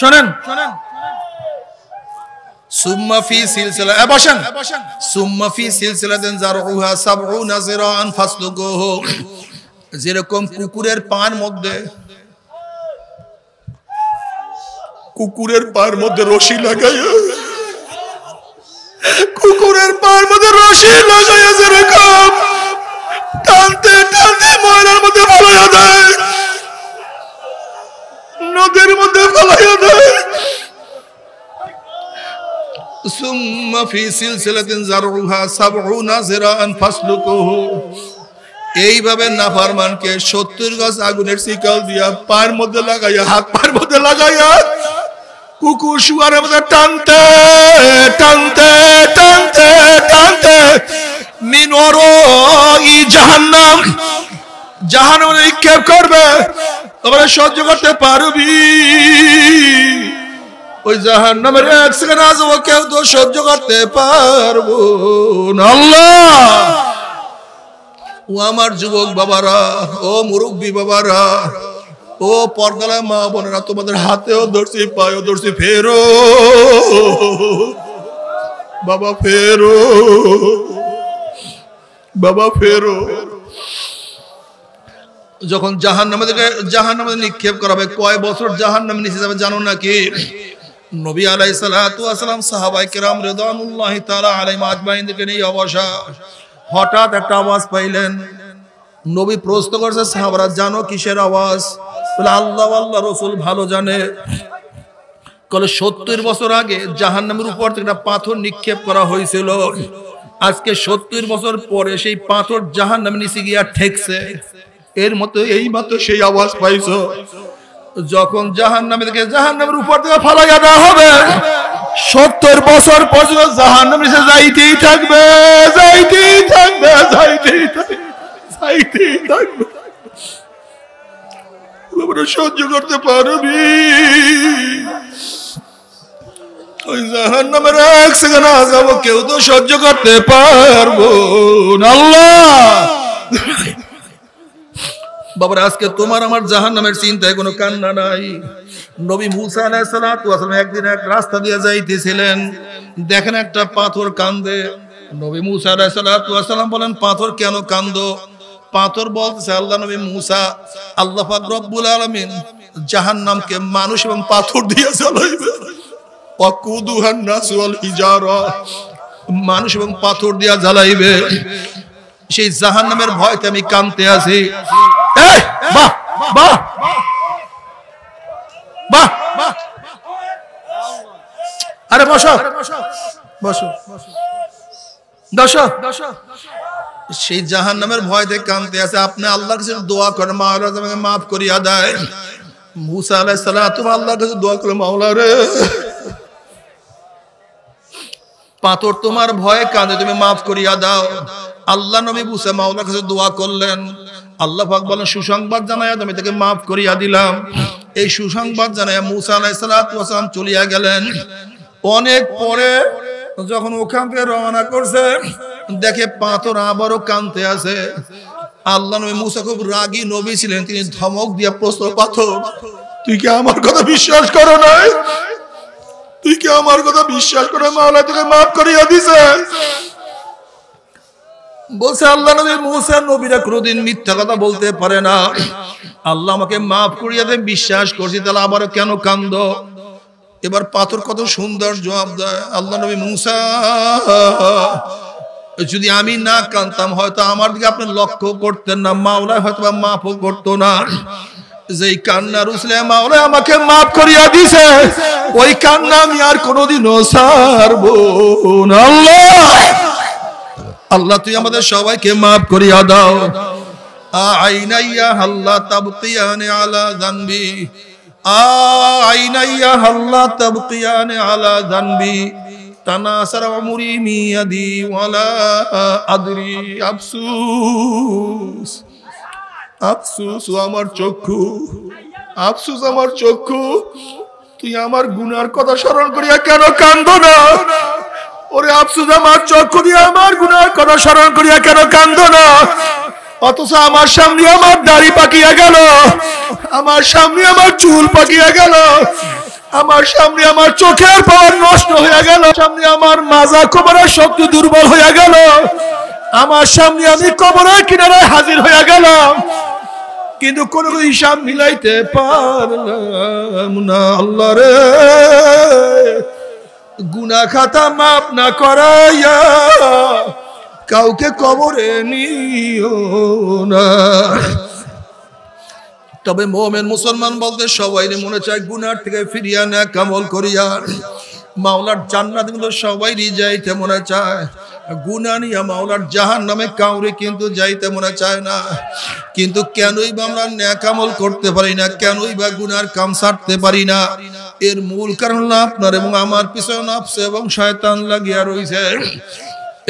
শোনেন, সুম্মা ফি সিলসিলা, বসেন, সুম্মা ফি সিলসিলাতিন যারউহা 70 যিরাআন ফাসলুকুহু, যেরকম কুকুরের পার মধ্যে, কুকুরের পার মধ্যে রশি লাগাইয়া, কুকুরের পার মধ্যে রশি লাগাইয়া যেরকম টানতে টানতে ময়লার মধ্যে ফেলাইয়া দেয়, নদীর মধ্যে ফেলাইয়া দেয়। সুম্মা ফি সিলসিলাতিন যারউহা 70 যিরাআন ফাসলুকুহু, এইভাবে নাফরমানকে 70 গজ আগুনের শিকল দিয়া পার মধ্যে লাগাইয়া, হাত পার মধ্যে লাগাইয়া কুকুর শুয়ারের মধ্যে টানতে টানতে টানতে টানতে মিনরো ই জাহান্নাম, জাহান্নামে নিক্ষেপ করবে। তোমরা সহ্য করতে পারবি? ওই জাহান্নামের এক সেকেন্ড আসবো, কেউ তো সহ্য করতে পারবো না। আল্লাহ, ও আমার যুবক বাবারা, ও মুরব্বী বাবারা, ও পর্দালা মা বোনেরা, তোমাদের হাতেও ধরছি, পায়েও ধরছি, ফেরো বাবা, ফেরো বাবা, ফেরো। যখন জাহান্নামে নিক্ষেপ করা হবে, কয় বছর জাহান্নামে নিচে যাবে জানো নাকি? নবী আলাইহিস সালাতু ওয়াস সালাম, সাহাবায়ে কেরাম রিদওয়ানুল্লাহি তাআলা আলাইহিম আজমাইনকে নিয়ে অবসা, হঠাৎ একটা আওয়াজ পাইলেন। নবী প্রশ্ন করছে, সাহাবারা জানো কিসের আওয়াজ? বলে আল্লাহ আল্লাহ রাসূল ভালো জানে। কলে 70 বছর আগে জাহান্নামের উপর থেকে একটা পাথর নিক্ষেপ করা হয়েছিল, আজকে 70 বছর পরে সেই পাথর জাহান্নামের নিচে গিয়া ঠেকছে, এর মতো এই মাত্র সেই আওয়াজ পাইছো। যখন জাহান্নামে থেকে জাহান্নামের উপর থেকে ফালাইয়া দেওয়া হবে 70 বছর পর্যন্ত জাহান্নামে সে যাইতেই থাকবে, যাইতেই থাকবে, যাইতেই থাকবে, যাইতেই থাকবে। সহ্য করতে পারবি? ওই জাহান্নামের এক সেকেন্ড আযাব কেউ তো সহ্য করতে পারবো না। আল্লাহ বাবার, আজকে তোমার আমার জাহান্নামের চিন্তায় কোনো কান্না নাই। নবী মুসা আলাইহিস সালাতু ওয়াস সালাম একদিন এক রাস্তা দিয়ে যাইতেছিলেন, দেখেন একটা পাথর কান্দে। নবী মুসা আলাইহিস সালাতু ওয়াস সালাম বলেন, পাথর কেন কান্দো? পাথর বলতেছে, আল্লাহ নবী মুসা, আল্লাহ পাক রব্বুল আলামিন জাহান্নামকে মানুষ এবং পাথর দিয়ে জ্বালাইবে। ওয়াকুদুহান নাস ওয়াল হিজারা, মানুষ এবং পাথর দিয়ে জ্বালাইবে। সেই জাহান্নামের ভয়তে আমি কাঁদতে আছি। এই বাহ বাহ বাহ, আরে বসো বসো বসো। সেই জাহান্নামের ভয়তে কাঁদতে আছে। আপনি আল্লাহর কাছে দোয়া করেন, মাওলা আমাকে মাফ করিয়া দেয়। মুসা আলাইহিস সালাম তুমি আল্লাহর কাছে দোয়া করে, মাওলা রে পাথর তোমার ভয়ে কাঁদে, তুমি মাফ করিয়া দাও। আল্লাহ নবী মুসা মাওলার কাছে দোয়া করলেন। আল্লাহ পাক বলেন, সুসংবাদ জানায়া আমি তাকে মাফ করিয়া দিলাম। এই সুসংবাদ জানায়া মুসা আলাইহিস সালাতু ওয়াস সালাম চলিয়া গেলেন। অনেক পরে যখন ওখান থেকে রওনা করছে, দেখে পাথর আবারও কাঁদতে আছে। আল্লাহ নবী মুসা খুব রাগী নবী ছিলেন, তিনি ধমক দিয়া প্রশ্ন, পাথর তুই কি আমার কথা বিশ্বাস করো নাই? তুই কি আমার কথা বিশ্বাস করে মাওলা তোকে মাফ করিয়া দিছে? বলছে, আল্লাহ নবী মুসা, নবীরা কোনোদিন মিথ্যা কথা বলতে পারে না। আল্লাহ আমাকে মাফ করিয়া দেন, বিশ্বাস করছি, তাহলে আবারও কেন কান্দো? এবার পাথর কত সুন্দর জবাব দেয়, আল্লাহ নবী মুসা, যদি আমি না কাঁদতাম হয়তো আমার দিকে আপনি লক্ষ্য করতেন না, মাওলা হয়তো বা মাফও করতো না। যেই কান্নার উসলে মাওলা আমাকে মাফ করিয়া দিছে, ওই কান্না আমি আর কোনোদিনও ছাড়বো না। আল্লাহ আল্লাহ তুই আমাদের সবাইকে মাফ করিয়া দাও। আইনাইয়া হাল্লা তাবকিয়ানে আলা যানবি, আইনাইয়া হাল্লা তাবকিয়ানে আলা যানবি, তানাসার উমরি মিয়াদি ওয়ালা আদরি। আফসোস আফসোস আমার চক্ষু, আফসোস আমার চক্ষু, তুই আমার গুনার কথা স্মরণ করিয়া কেন কান্দো না? ওরে আফসোস আমার চক্ষু দিয়ে আমার গুনার কথা স্মরণ করিয়া কেন কান্দো না? অথচ আমার সামনে আমার দাড়ি পাকিয়া গেল, আমার সামনে আমার চুল পাকিয়া গেল, আমার সামনে আমার চোখের পাওয়ার নষ্ট হয়ে গেল, সামনে আমার মাজা কোমরের শক্তি দুর্বল হয়ে গেল, আমার সামনে আমি কবরের কিনারায় হাজির হয়ে গেলাম, কিন্তু কোন হিসাব মিলাইতে পারলাম না। আল্লাহ রে, গুনাহ খাতা মাফ না করাইয়া কাউকে কবরে নিও না। তবে মুমিন মুসলমান বলতে সবাই মনে চায় গুনার থেকে ফিরিয়া নেক আমল করিয়া মাওলার জান্নাত গুলো সবাই যাইতে মনে চায়। গুনাহ নিয়া মাওলার জাহান্নামে কাউরে কিন্তু যাইতে মনে চায় না। কিন্তু কেনই বা আমরা নেক আমল করতে পারি না, কেনই বা গুনার কাম ছাড়তে পারি না? এর মূল কারণ হলো আপনার এবং আমার পিছনে নফস এবং শয়তান লাগিয়া রয়েছে।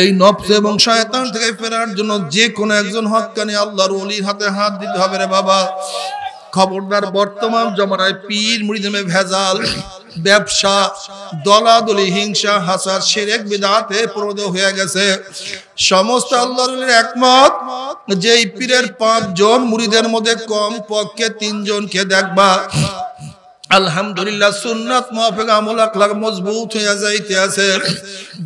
এই নফস এবং শয়তান থেকে ফেরার জন্য যে কোনো একজন হক্কানি আল্লাহর ওলির হাতে হাত দিতে হবে রে বাবা। খবরদার, বর্তমান জমানায় পীর মুরিদমে ভেজাল, ব্যবসা, দলাদলি, হিংসা, হাসাদ, শিরক, বিদআতে প্রবৃদ্ধ হয়ে গেছে। সমস্ত আল্লাহর ওলির একমত যে এই পীরের 5 জন মুরিদের মধ্যে কম পক্ষে 3 জনকে দেখবা আলহামদুলিল্লাহ সুন্নাত মুআফিক আমল আখলাক মজবুত হয়ে যাইতে আছে,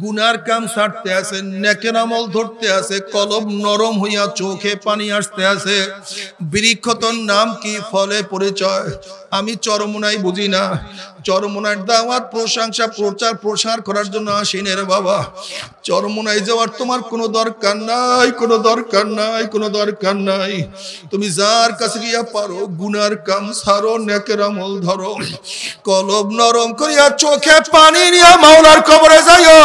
গুনার কাম ছাড়তে আছে, নেকের আমল ধরতে আছে, কলব নরম হইয়া চোখে পানি আসতে আছে। বৃক্ষতর নাম কি, ফলে পরিচয়? আমি চরমোনাই বুঝি না। চরমোনার দাওয়াত, প্রশংসা, প্রচার প্রসার করার জন্য আসিনি রে বাবা। চরমোনাই যাওয়ার তোমার কোনো দরকার নাই, কোনো দরকার নাই, কোনো দরকার নাই। তুমি যার কাছে গিয়া পারো গুনার কাম ছাড়ো, নেকের আমল ধরো, কলব নরম করিয়া চোখে পানি নিয়া মাওলার কবরে যাইও।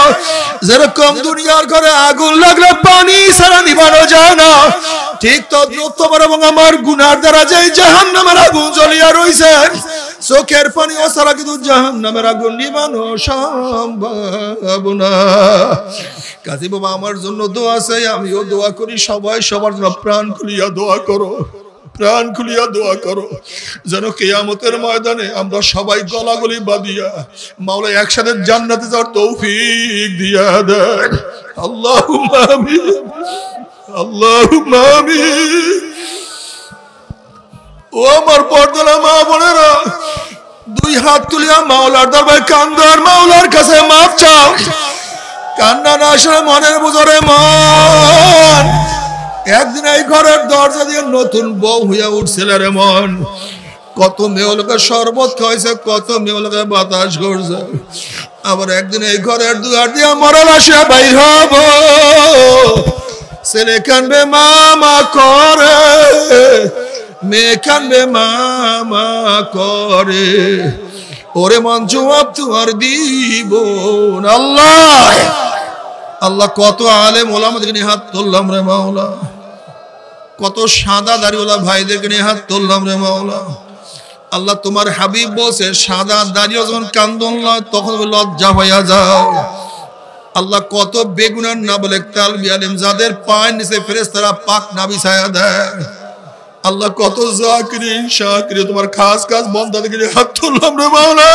যেরকম দুনিয়ার ঘরে আগুন লাগলে পানি ছাড়া নিভানো যায় না, ঠিক তদ্রুপ তোমার এবং আমার গুনার দ্বারা যে জাহান্নামের আগুন জ্বলিয়া রইছে, চোখের পানি ছাড়া কিন্তু জাহান্নামের আগুন নিভানো সম্ভব না। কাজী বাবা আমার জন্য দোয়া চাই, আমিও দোয়া করি, সবাই সবার জন্য প্রাণ খুলিয়া দোয়া করো, প্রাণ খুলিয়া দোয়া করো, যেন কিয়ামতের ময়দানে আমরা সবাই গলাগলি বাঁধিয়া মাওলা একসাথে জান্নাতে যাওয়ার তৌফিক দিয়া দেন। আল্লাহুম্মা আমিন, আল্লাহুম্মা আমিন। ও আমার পর্দালা মা বোনেরা, দুই হাত তুলিয়া মাওলার দরবারে কান্দো আর মাওলার কাছে মাফ চাও। কান্না না আসলে মনের বুঝরে মন, একদিন এই ঘরের দরজা দিয়ে নতুন বউ হইয়া উঠছিল রে মন। কত মেয়ে লোকে শরবত খাইছে, কত মেয়ে লোকে বাতাস করছে, আবার একদিন এই ঘরের দুয়ার দিয়ে মরণ আসিয়া বাইর হব। ছেলে কানবে মামা করে, মেয়ে কানবে মামা করে, ওরে মন জবাব তোমার দিব। আল্লাহ আল্লাহ কত আলেম ওলামাদেরকে নিয়ে হাত তুললাম রে মাওলা, কত সাদা দাড়িওয়ালা ভাইদেরকে নিয়ে হাত তুললাম রে মাওলা। আল্লাহ তোমার হাবিব বলছে সাদা দাড়িও যখন কান্দন লয় তখন লজ্জা হইয়া যাও। আল্লাহ কত বেগুনার না বলে তালবি আলেম যাদের পায়ের নিচে ফেরেশতারা পাক না বিছায়া দেয়। আল্লাহ কত জাকিরিন শাকিরিন তোমার খাস খাস বান্দাদেরকে নিয়ে হাত তুললাম রে মাওলা।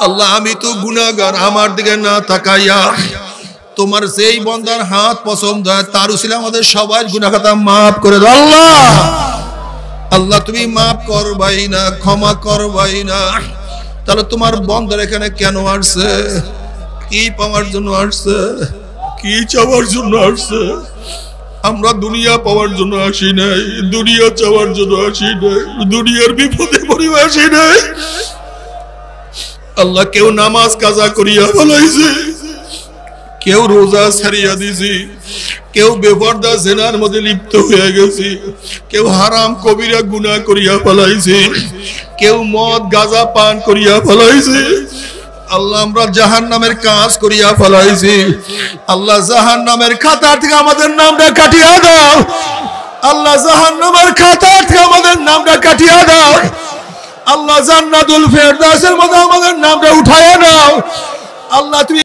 আল্লাহ আমি তো গুনাহগার, আমার দিকে না তাকাইয়া তোমার যেই বান্দার হাত পছন্দ হয় তার উসিলা আমাদের সবাই গুনাহ খাতা মাফ করে দাও। আল্লাহ আল্লাহ তুমি মাফ করবাই না, ক্ষমা করবাই না। তাহলে তোমার বান্দার এখানে কেন আসছে? কি পাওয়ার জন্য আসছে? কি চাওয়ার জন্য আসছে? আমরা দুনিয়া পাওয়ার জন্য আসি নাই, দুনিয়া চাওয়ার জন্য আসি নাই, দুনিয়ার বিপদে পড়িয়া আসি নাই। আল্লাহ কেউ নামাজ কাজা করিয়া ফেলাইছে, কেউ রোজা ছাড়িয়া দিছি, কেউ বেপরদা জেনার মধ্যে লিপ্ত হয়ে গেছি, কেউ হারাম কবিরা গুনাহ করিয়া ফেলাইছে, কেউ মদ গাঁজা পান করিয়া ফেলাইছে। আল্লাহ আমরা জাহান্নামের কাজ করিয়া ফেলাইছি। আল্লাহ জাহান্নামের খাতা থেকে আমাদের নামটা কাটিয়া দাও। আল্লাহ জাহান্নামের খাতা থেকে আমাদের নামটা কাটিয়া দাও। আল্লাহ জান্নাতুল ফেরদাউসের মধ্যে আমাদের নামটা উঠাইয়া দাও। আল্লাহ তুমি